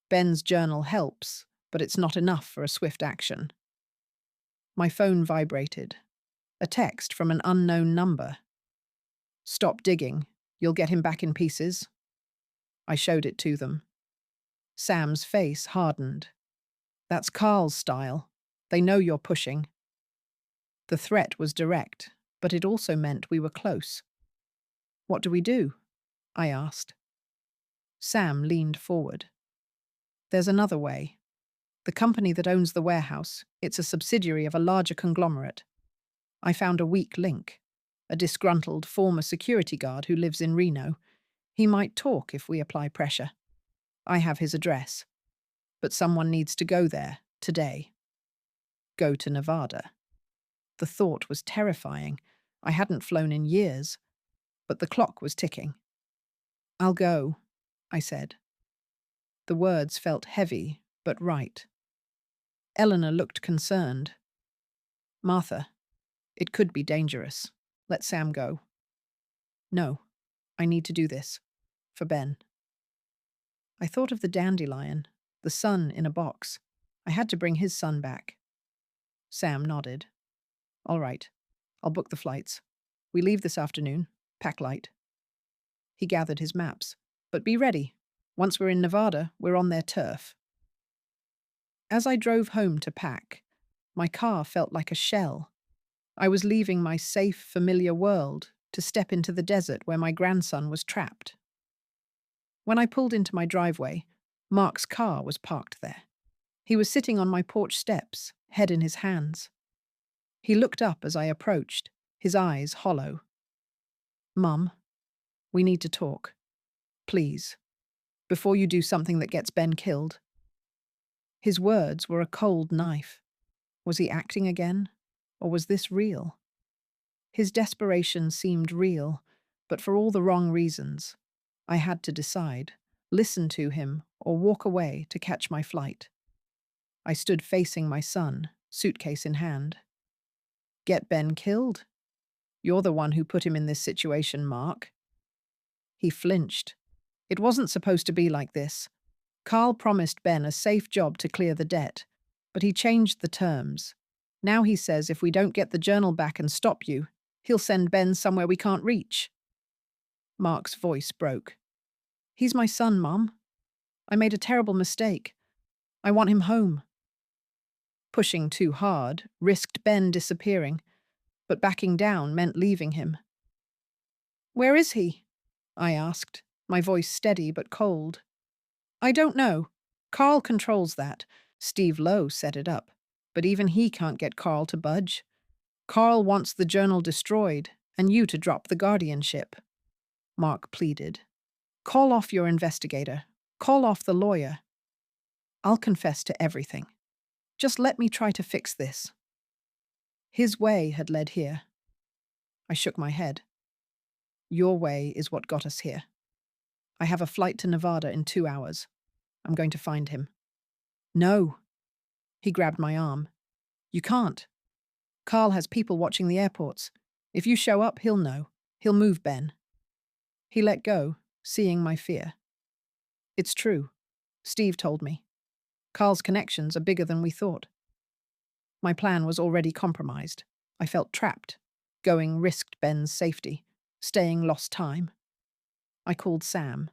Ben's journal helps, but it's not enough for a swift action. My phone vibrated. A text from an unknown number. Stop digging. You'll get him back in pieces. I showed it to them. Sam's face hardened. That's Carl's style. They know you're pushing. The threat was direct, but it also meant we were close. What do we do? I asked. Sam leaned forward. There's another way. The company that owns the warehouse, it's a subsidiary of a larger conglomerate. I found a weak link. A disgruntled former security guard who lives in Reno. He might talk if we apply pressure. I have his address. But someone needs to go there, today. Go to Nevada. The thought was terrifying. I hadn't flown in years. But the clock was ticking. I'll go, I said. The words felt heavy, but right. Eleanor looked concerned. Martha, it could be dangerous. Let Sam go. No, I need to do this. For Ben. I thought of the dandelion, the son in a box. I had to bring his son back. Sam nodded. All right, I'll book the flights. We leave this afternoon. Pack light. He gathered his maps. But be ready. Once we're in Nevada, we're on their turf. As I drove home to pack, my car felt like a shell. I was leaving my safe, familiar world to step into the desert where my grandson was trapped. When I pulled into my driveway, Mark's car was parked there. He was sitting on my porch steps, head in his hands. He looked up as I approached, his eyes hollow. "Mum, we need to talk. Please. Before you do something that gets Ben killed." His words were a cold knife. Was he acting again? Or was this real? His desperation seemed real, but for all the wrong reasons. I had to decide, listen to him or walk away to catch my flight. I stood facing my son, suitcase in hand. "Get Ben killed? You're the one who put him in this situation, Mark." He flinched. It wasn't supposed to be like this. Carl promised Ben a safe job to clear the debt, but he changed the terms. Now he says if we don't get the journal back and stop you, he'll send Ben somewhere we can't reach. Mark's voice broke. "He's my son, Mom. I made a terrible mistake. I want him home." Pushing too hard risked Ben disappearing, but backing down meant leaving him. "Where is he?" I asked, my voice steady but cold. "I don't know. Carl controls that. Steve Lowe set it up. But even he can't get Carl to budge. Carl wants the journal destroyed and you to drop the guardianship." Mark pleaded. "Call off your investigator. Call off the lawyer. I'll confess to everything. Just let me try to fix this." His way had led here. I shook my head. "Your way is what got us here. I have a flight to Nevada in 2 hours. I'm going to find him." "No." He grabbed my arm. "You can't. Carl has people watching the airports. If you show up, he'll know. He'll move Ben." He let go, seeing my fear. "It's true. Steve told me. Carl's connections are bigger than we thought." My plan was already compromised. I felt trapped. Going risked Ben's safety. Staying lost time. I called Sam.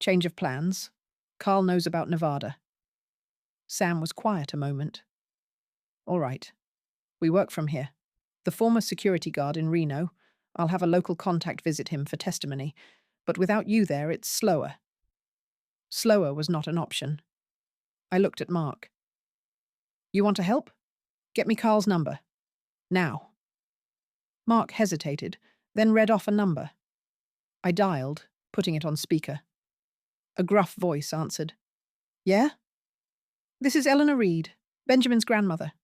"Change of plans. Carl knows about Nevada." Sam was quiet a moment. "All right. We work from here. The former security guard in Reno, I'll have a local contact visit him for testimony, but without you there, it's slower." Slower was not an option. I looked at Mark. "You want to help? Get me Carl's number. Now." Mark hesitated, then read off a number. I dialed, putting it on speaker. A gruff voice answered. "Yeah? This is Eleanor Reed, Benjamin's grandmother.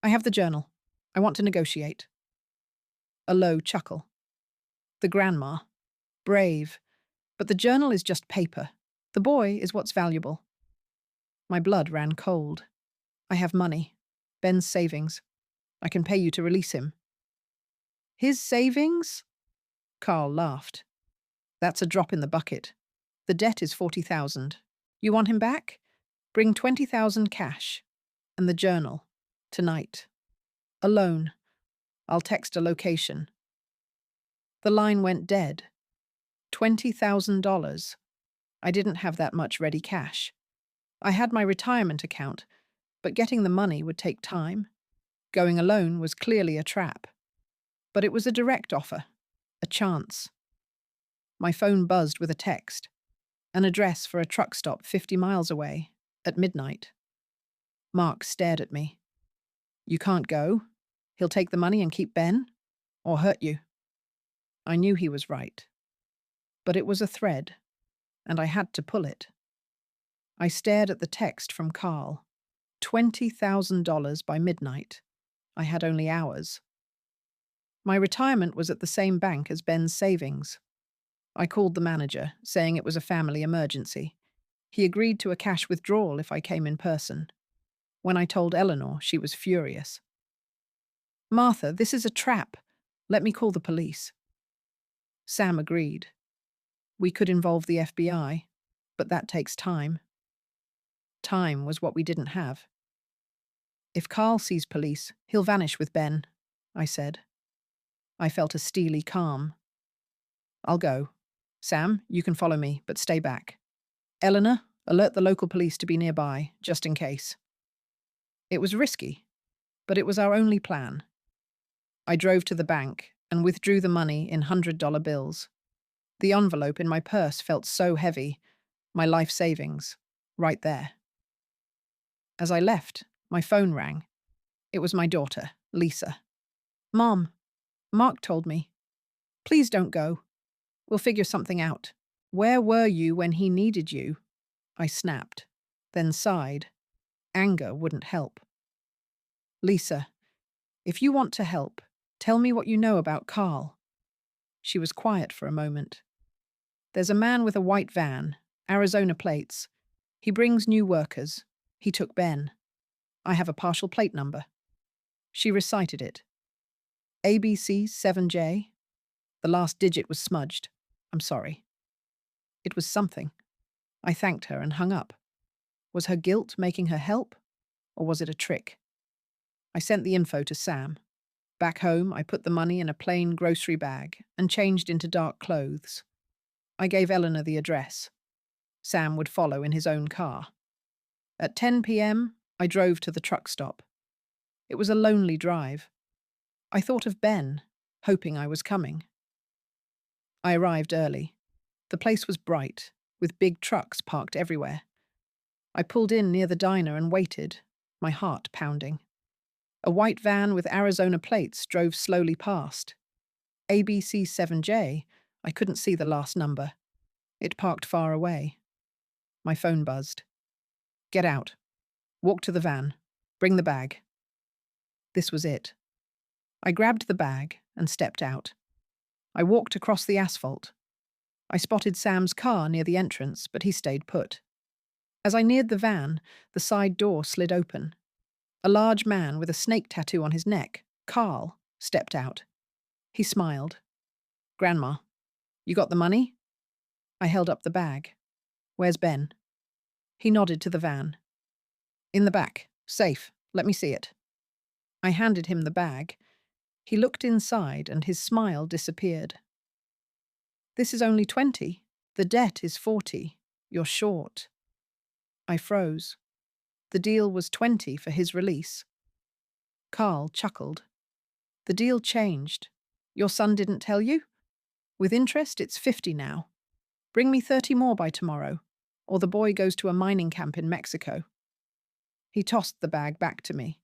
I have the journal. I want to negotiate." A low chuckle. The grandma. Brave. But the journal is just paper. The boy is what's valuable. My blood ran cold. "I have money. Ben's savings. I can pay you to release him." "His savings?" Carl laughed. "That's a drop in the bucket. The debt is 40,000. You want him back? Bring 20,000 cash. And the journal. Tonight. Alone. I'll text a location." The line went dead. $20,000. I didn't have that much ready cash. I had my retirement account, but getting the money would take time. Going alone was clearly a trap. But it was a direct offer. A chance. My phone buzzed with a text. An address for a truck stop 50 miles away, at midnight. Mark stared at me. "You can't go? He'll take the money and keep Ben? Or hurt you?" I knew he was right. But it was a thread, and I had to pull it. I stared at the text from Carl. $20,000 by midnight. I had only hours. My retirement was at the same bank as Ben's savings. I called the manager, saying it was a family emergency. He agreed to a cash withdrawal if I came in person. When I told Eleanor, she was furious. "Martha, this is a trap. Let me call the police." Sam agreed. We could involve the FBI, but that takes time. Time was what we didn't have. "If Carl sees police, he'll vanish with Ben," I said. I felt a steely calm. "I'll go. Sam, you can follow me, but stay back. Eleanor, alert the local police to be nearby, just in case." It was risky, but it was our only plan. I drove to the bank and withdrew the money in $100 bills. The envelope in my purse felt so heavy, my life savings, right there. As I left, my phone rang. It was my daughter, Lisa. "Mom, Mark told me. Please don't go. We'll figure something out." "Where were you when he needed you?" I snapped, then sighed. Anger wouldn't help. "Lisa, if you want to help, tell me what you know about Carl." She was quiet for a moment. "There's a man with a white van, Arizona plates. He brings new workers. He took Ben. I have a partial plate number." She recited it. ABC 7J. The last digit was smudged. "I'm sorry." It was something. I thanked her and hung up. Was her guilt making her help, or was it a trick? I sent the info to Sam. Back home, I put the money in a plain grocery bag and changed into dark clothes. I gave Eleanor the address. Sam would follow in his own car. At 10 p.m., I drove to the truck stop. It was a lonely drive. I thought of Ben, hoping I was coming. I arrived early. The place was bright, with big trucks parked everywhere. I pulled in near the diner and waited, my heart pounding. A white van with Arizona plates drove slowly past. ABC 7J, I couldn't see the last number. It parked far away. My phone buzzed. "Get out. Walk to the van. Bring the bag." This was it. I grabbed the bag and stepped out. I walked across the asphalt. I spotted Sam's car near the entrance, but he stayed put. As I neared the van, the side door slid open. A large man with a snake tattoo on his neck, Carl, stepped out. He smiled. "Grandma, you got the money?" I held up the bag. "Where's Ben?" He nodded to the van. "In the back. Safe. Let me see it." I handed him the bag. He looked inside and his smile disappeared. "This is only 20. The debt is 40. You're short." I froze. The deal was 20 for his release. Carl chuckled. "The deal changed. Your son didn't tell you? With interest, it's 50 now. Bring me 30 more by tomorrow, or the boy goes to a mining camp in Mexico." He tossed the bag back to me.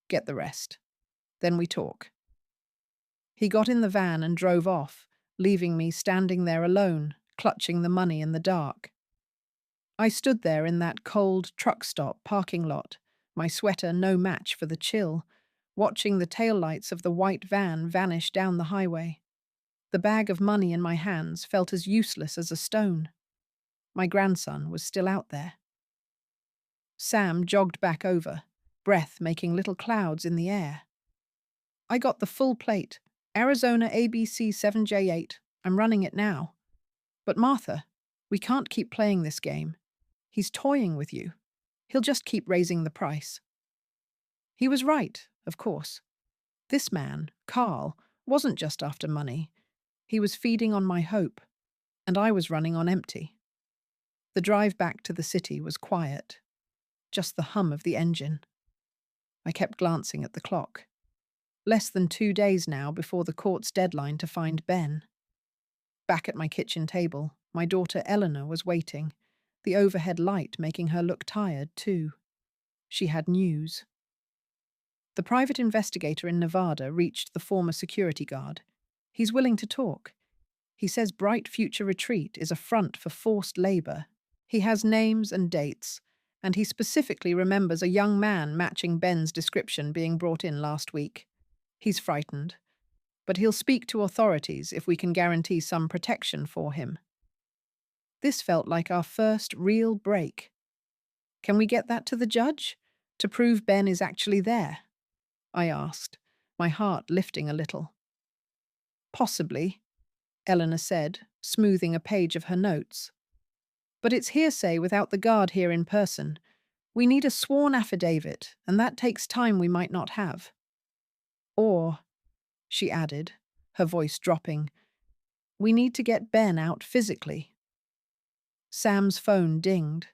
"Get the rest. Then we talk." He got in the van and drove off, leaving me standing there alone, clutching the money in the dark. I stood there in that cold truck stop parking lot, my sweater no match for the chill, watching the taillights of the white van vanish down the highway. The bag of money in my hands felt as useless as a stone. My grandson was still out there. Sam jogged back over, breath making little clouds in the air. "I got the full plate. Arizona ABC 7J8. I'm running it now." "But Martha, we can't keep playing this game. He's toying with you. He'll just keep raising the price." He was right, of course. This man, Carl, wasn't just after money. He was feeding on my hope, and I was running on empty. The drive back to the city was quiet, just the hum of the engine. I kept glancing at the clock. Less than 2 days now before the court's deadline to find Ben. Back at my kitchen table, my daughter Eleanor was waiting, the overhead light making her look tired too. She had news. The private investigator in Nevada reached the former security guard. He's willing to talk. He says Bright Future Retreat is a front for forced labor. He has names and dates, and he specifically remembers a young man matching Ben's description being brought in last week. He's frightened, but he'll speak to authorities if we can guarantee some protection for him. This felt like our first real break. Can we get that to the judge? To prove Ben is actually there? I asked, my heart lifting a little. Possibly, Eleanor said, smoothing a page of her notes. But it's hearsay without the guard here in person. We need a sworn affidavit, and that takes time we might not have. Or, she added, her voice dropping, we need to get Ben out physically. Sam's phone dinged.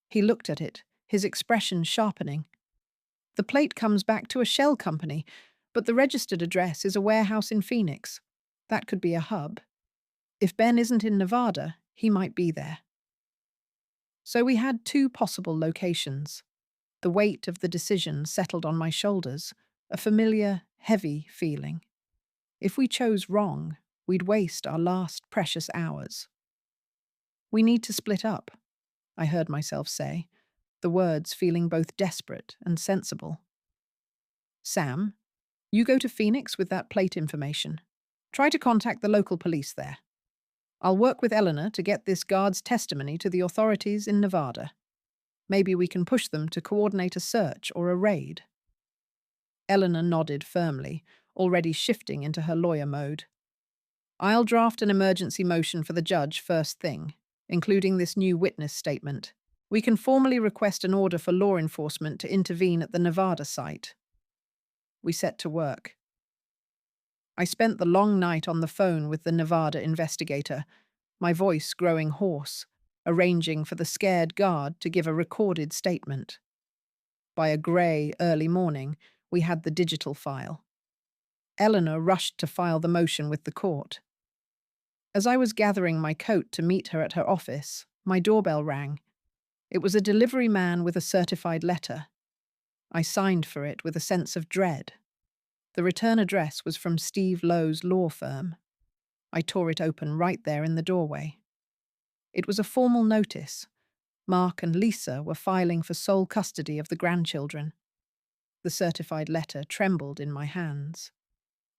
He looked at it, his expression sharpening. The plate comes back to a shell company, but the registered address is a warehouse in Phoenix. That could be a hub. If Ben isn't in Nevada, he might be there. So we had two possible locations. The weight of the decision settled on my shoulders, a familiar, heavy feeling. If we chose wrong, we'd waste our last precious hours. We need to split up, I heard myself say, the words feeling both desperate and sensible. Sam, you go to Phoenix with that plate information. Try to contact the local police there. I'll work with Eleanor to get this guard's testimony to the authorities in Nevada. Maybe we can push them to coordinate a search or a raid. Eleanor nodded firmly, already shifting into her lawyer mode. I'll draft an emergency motion for the judge first thing, including this new witness statement. We can formally request an order for law enforcement to intervene at the Nevada site. We set to work. I spent the long night on the phone with the Nevada investigator, my voice growing hoarse, arranging for the scared guard to give a recorded statement. By a grey, early morning, we had the digital file. Eleanor rushed to file the motion with the court. As I was gathering my coat to meet her at her office, my doorbell rang. It was a delivery man with a certified letter. I signed for it with a sense of dread. The return address was from Steve Lowe's law firm. I tore it open right there in the doorway. It was a formal notice. Mark and Lisa were filing for sole custody of the grandchildren. The certified letter trembled in my hands.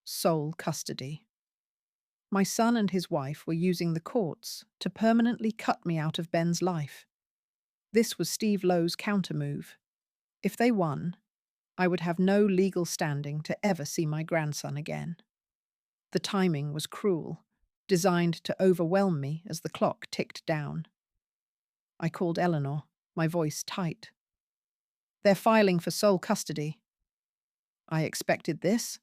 Sole custody. My son and his wife were using the courts to permanently cut me out of Ben's life. This was Steve Lowe's countermove. If they won, I would have no legal standing to ever see my grandson again. The timing was cruel, designed to overwhelm me as the clock ticked down. I called Eleanor, my voice tight. They're filing for sole custody. I expected this,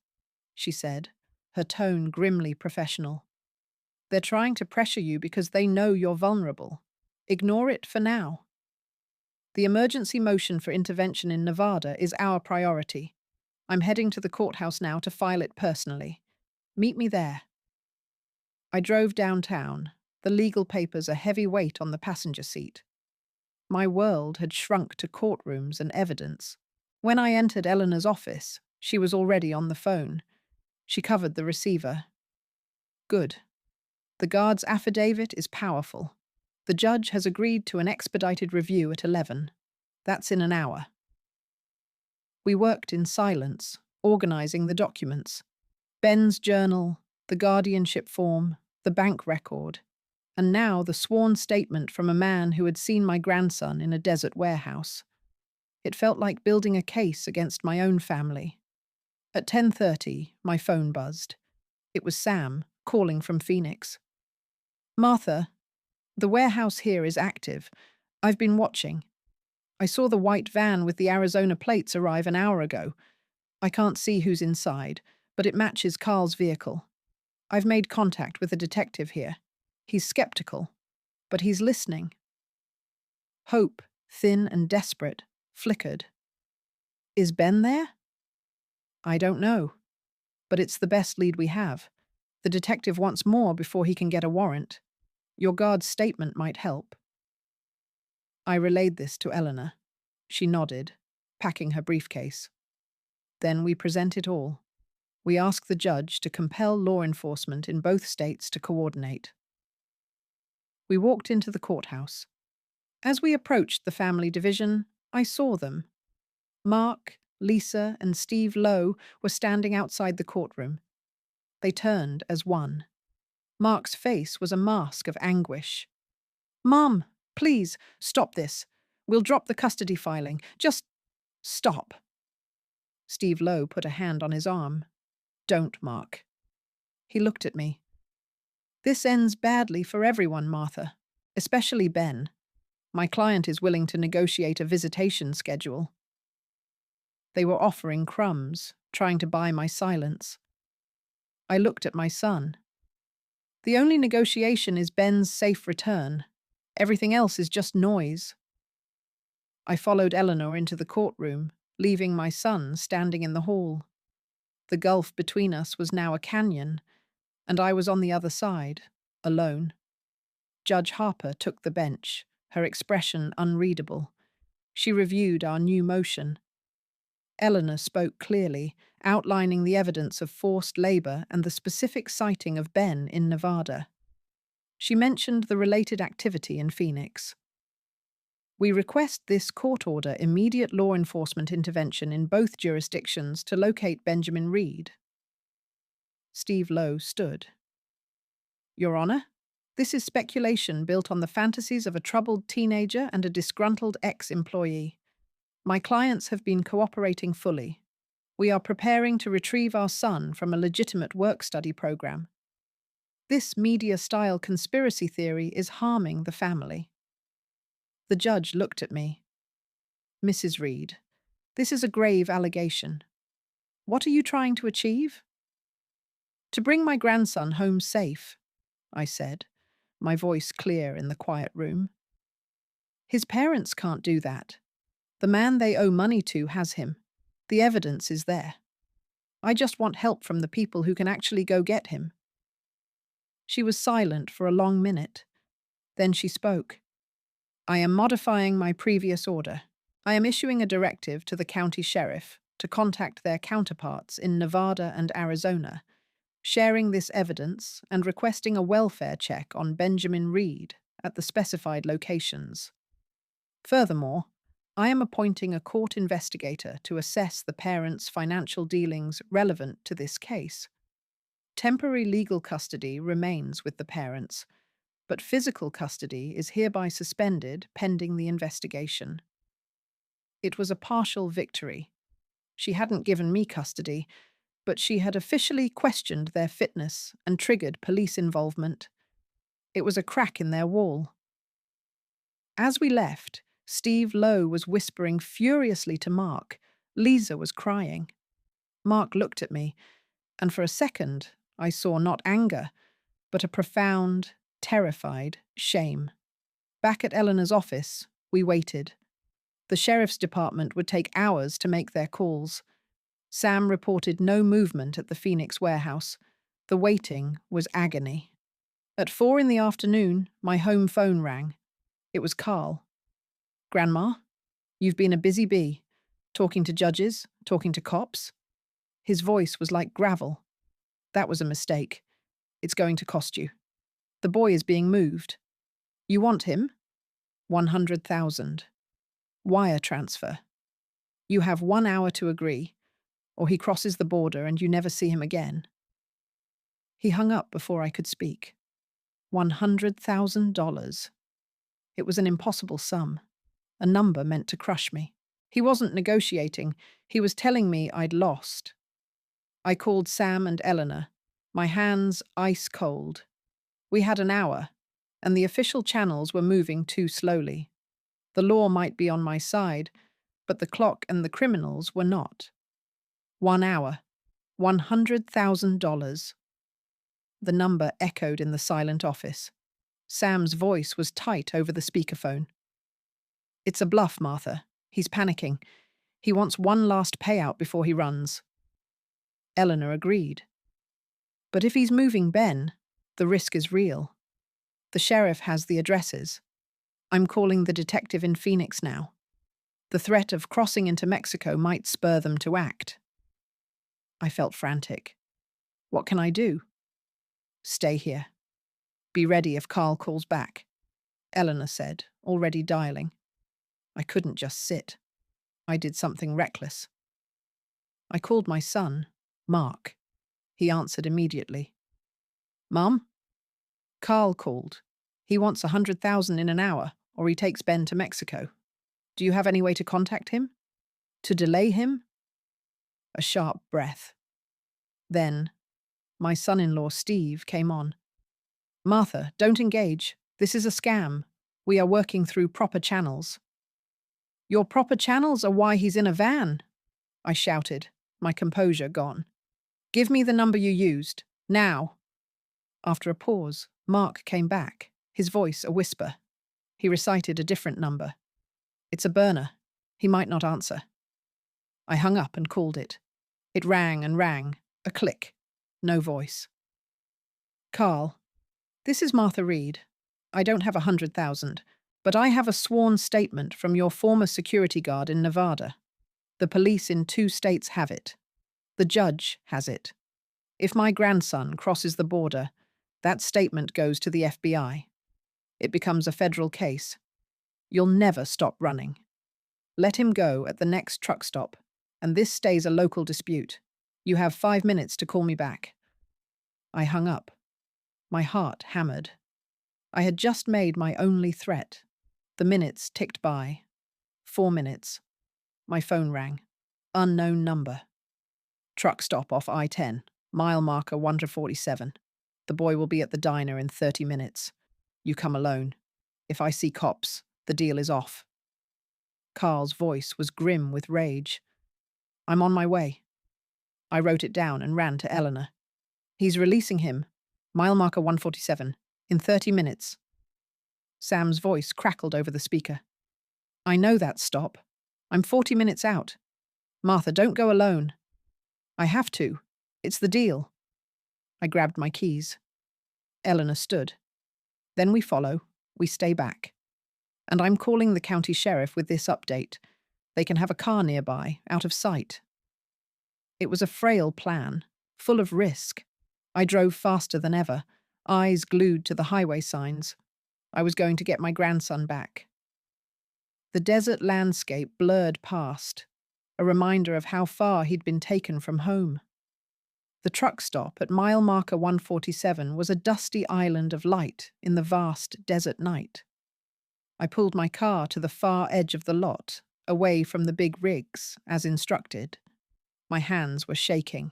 she said, her tone grimly professional. They're trying to pressure you because they know you're vulnerable. Ignore it for now. The emergency motion for intervention in Nevada is our priority. I'm heading to the courthouse now to file it personally. Meet me there. I drove downtown, the legal papers a heavy weight on the passenger seat. My world had shrunk to courtrooms and evidence. When I entered Eleanor's office, she was already on the phone. She covered the receiver. Good. The guard's affidavit is powerful. The judge has agreed to an expedited review at 11. That's in an hour. We worked in silence, organizing the documents. Ben's journal, the guardianship form, the bank record, and now the sworn statement from a man who had seen my grandson in a desert warehouse. It felt like building a case against my own family. At 10:30, my phone buzzed. It was Sam, calling from Phoenix. Martha, the warehouse here is active. I've been watching. I saw the white van with the Arizona plates arrive an hour ago. I can't see who's inside, but it matches Carl's vehicle. I've made contact with a detective here. He's skeptical, but he's listening. Hope, thin and desperate, flickered. Is Ben there? I don't know, but it's the best lead we have. The detective wants more before he can get a warrant. Your guard's statement might help. I relayed this to Eleanor. She nodded, packing her briefcase. Then we present it all. We ask the judge to compel law enforcement in both states to coordinate. We walked into the courthouse. As we approached the family division, I saw them. Mark, Lisa, and Steve Lowe were standing outside the courtroom. They turned as one. Mark's face was a mask of anguish. Mom, please, stop this. We'll drop the custody filing. Just stop. Steve Lowe put a hand on his arm. Don't, Mark. He looked at me. This ends badly for everyone, Martha, especially Ben. My client is willing to negotiate a visitation schedule. They were offering crumbs, trying to buy my silence. I looked at my son. The only negotiation is Ben's safe return. Everything else is just noise. I followed Eleanor into the courtroom, leaving my son standing in the hall. The gulf between us was now a canyon, and I was on the other side, alone. Judge Harper took the bench, her expression unreadable. She reviewed our new motion. Eleanor spoke clearly, outlining the evidence of forced labor and the specific sighting of Ben in Nevada. She mentioned the related activity in Phoenix. We request this court order immediate law enforcement intervention in both jurisdictions to locate Benjamin Reed. Steve Lowe stood. Your Honor, this is speculation built on the fantasies of a troubled teenager and a disgruntled ex-employee. My clients have been cooperating fully. We are preparing to retrieve our son from a legitimate work-study program. This media-style conspiracy theory is harming the family. The judge looked at me. Mrs. Reed, this is a grave allegation. What are you trying to achieve? To bring my grandson home safe, I said, my voice clear in the quiet room. His parents can't do that. The man they owe money to has him. The evidence is there. I just want help from the people who can actually go get him. She was silent for a long minute. Then she spoke. I am modifying my previous order. I am issuing a directive to the county sheriff to contact their counterparts in Nevada and Arizona, sharing this evidence and requesting a welfare check on Benjamin Reed at the specified locations. Furthermore, I am appointing a court investigator to assess the parents' financial dealings relevant to this case. Temporary legal custody remains with the parents, but physical custody is hereby suspended pending the investigation. It was a partial victory. She hadn't given me custody, but she had officially questioned their fitness and triggered police involvement. It was a crack in their wall. As we left, Steve Lowe was whispering furiously to Mark. Lisa was crying. Mark looked at me, and for a second I saw not anger, but a profound, terrified shame. Back at Eleanor's office, we waited. The sheriff's department would take hours to make their calls. Sam reported no movement at the Phoenix warehouse. The waiting was agony. At 4 p.m, my home phone rang. It was Carl. Grandma, you've been a busy bee. Talking to judges, talking to cops. His voice was like gravel. That was a mistake. It's going to cost you. The boy is being moved. You want him? 100,000. Wire transfer. You have 1 hour to agree, or he crosses the border and you never see him again. He hung up before I could speak. $100,000. It was an impossible sum, a number meant to crush me. He wasn't negotiating, he was telling me I'd lost. I called Sam and Eleanor, my hands ice cold. We had an hour, and the official channels were moving too slowly. The law might be on my side, but the clock and the criminals were not. 1 hour, $100,000. The number echoed in the silent office. Sam's voice was tight over the speakerphone. It's a bluff, Martha. He's panicking. He wants one last payout before he runs. Eleanor agreed. But if he's moving Ben, the risk is real. The sheriff has the addresses. I'm calling the detective in Phoenix now. The threat of crossing into Mexico might spur them to act. I felt frantic. What can I do? Stay here. Be ready if Carl calls back, Eleanor said, already dialing. I couldn't just sit. I did something reckless. I called my son, Mark. He answered immediately. Mom? Carl called. He wants 100,000 in an hour, or he takes Ben to Mexico. Do you have any way to contact him? To delay him? A sharp breath. Then, my son-in-law Steve came on. Martha, don't engage. This is a scam. We are working through proper channels. Your proper channels are why he's in a van, I shouted, my composure gone. Give me the number you used, now. After a pause, Mark came back, his voice a whisper. He recited a different number. It's a burner. He might not answer. I hung up and called it. It rang and rang, a click, no voice. Carl, This is Martha Reed. I don't have 100,000, but I have a sworn statement from your former security guard in Nevada. The police in 2 states have it. The judge has it. If my grandson crosses the border, that statement goes to the FBI. It becomes a federal case. You'll never stop running. Let him go at the next truck stop, and this stays a local dispute. You have 5 minutes to call me back. I hung up. My heart hammered. I had just made my only threat. The minutes ticked by. 4 minutes. My phone rang. Unknown number. Truck stop off I-10. Mile marker 147. The boy will be at the diner in 30 minutes. You come alone. If I see cops, the deal is off. Carl's voice was grim with rage. I'm on my way. I wrote it down and ran to Eleanor. He's releasing him. Mile marker 147. In 30 minutes. Sam's voice crackled over the speaker. I know that stop. I'm 40 minutes out. Martha, don't go alone. I have to. It's the deal. I grabbed my keys. Eleanor stood. Then we follow. We stay back. And I'm calling the county sheriff with this update. They can have a car nearby, out of sight. It was a frail plan, full of risk. I drove faster than ever, eyes glued to the highway signs. I was going to get my grandson back. The desert landscape blurred past, a reminder of how far he'd been taken from home. The truck stop at mile marker 147 was a dusty island of light in the vast desert night. I pulled my car to the far edge of the lot, away from the big rigs, as instructed. My hands were shaking.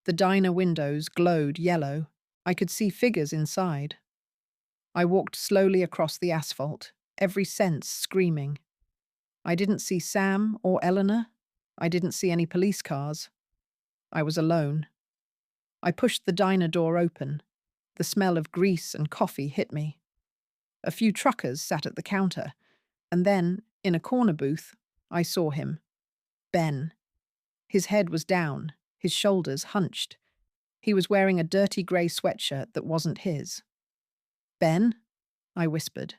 The diner windows glowed yellow. I could see figures inside. I walked slowly across the asphalt, every sense screaming. I didn't see Sam or Eleanor. I didn't see any police cars. I was alone. I pushed the diner door open. The smell of grease and coffee hit me. A few truckers sat at the counter, and then, in a corner booth, I saw him. Ben. His head was down, his shoulders hunched. He was wearing a dirty grey sweatshirt that wasn't his. Ben? I whispered.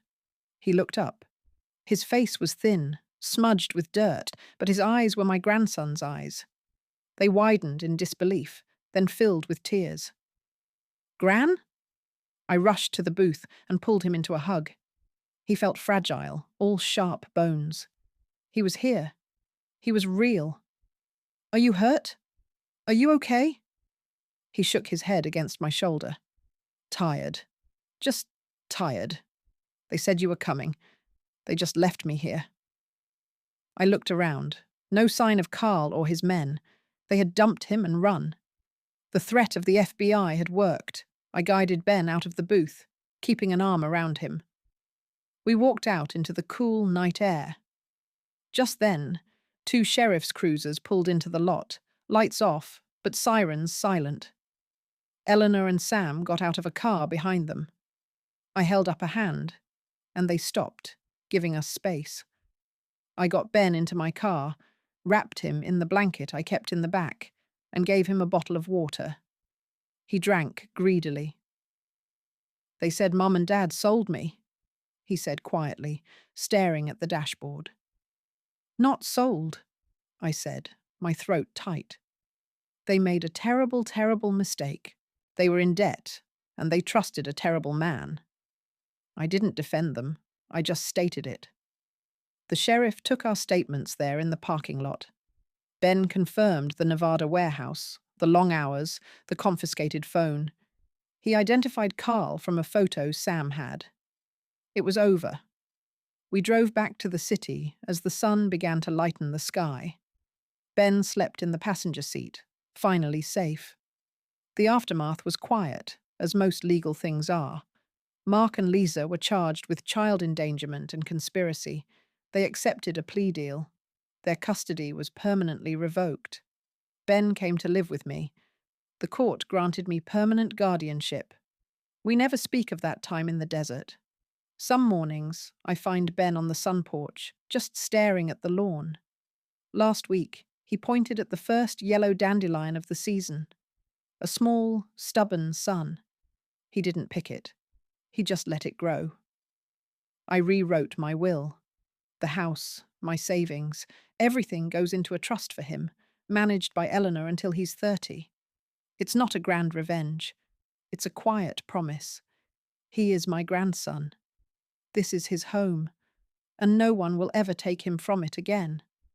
He looked up. His face was thin, smudged with dirt, but his eyes were my grandson's eyes. They widened in disbelief, then filled with tears. Gran? I rushed to the booth and pulled him into a hug. He felt fragile, all sharp bones. He was here. He was real. Are you hurt? Are you okay? He shook his head against my shoulder. Tired. Just tired. They said you were coming. They just left me here. I looked around. No sign of Carl or his men. They had dumped him and run. The threat of the FBI had worked. I guided Ben out of the booth, keeping an arm around him. We walked out into the cool night air. Just then, 2 sheriff's cruisers pulled into the lot, lights off, but sirens silent. Eleanor and Sam got out of a car behind them. I held up a hand, and they stopped, giving us space. I got Ben into my car, wrapped him in the blanket I kept in the back, and gave him a bottle of water. He drank greedily. They said Mum and Dad sold me, he said quietly, staring at the dashboard. Not sold, I said, my throat tight. They made a terrible, terrible mistake. They were in debt, and they trusted a terrible man. I didn't defend them. I just stated it. The sheriff took our statements there in the parking lot. Ben confirmed the Nevada warehouse, the long hours, the confiscated phone. He identified Carl from a photo Sam had. It was over. We drove back to the city as the sun began to lighten the sky. Ben slept in the passenger seat, finally safe. The aftermath was quiet, as most legal things are. Mark and Lisa were charged with child endangerment and conspiracy. They accepted a plea deal. Their custody was permanently revoked. Ben came to live with me. The court granted me permanent guardianship. We never speak of that time in the desert. Some mornings, I find Ben on the sun porch, just staring at the lawn. Last week, he pointed at the first yellow dandelion of the season. A small, stubborn sun. He didn't pick it. He just let it grow. I rewrote my will. The house, my savings, everything goes into a trust for him, managed by Eleanor until he's 30. It's not a grand revenge. It's a quiet promise. He is my grandson. This is his home, and no one will ever take him from it again.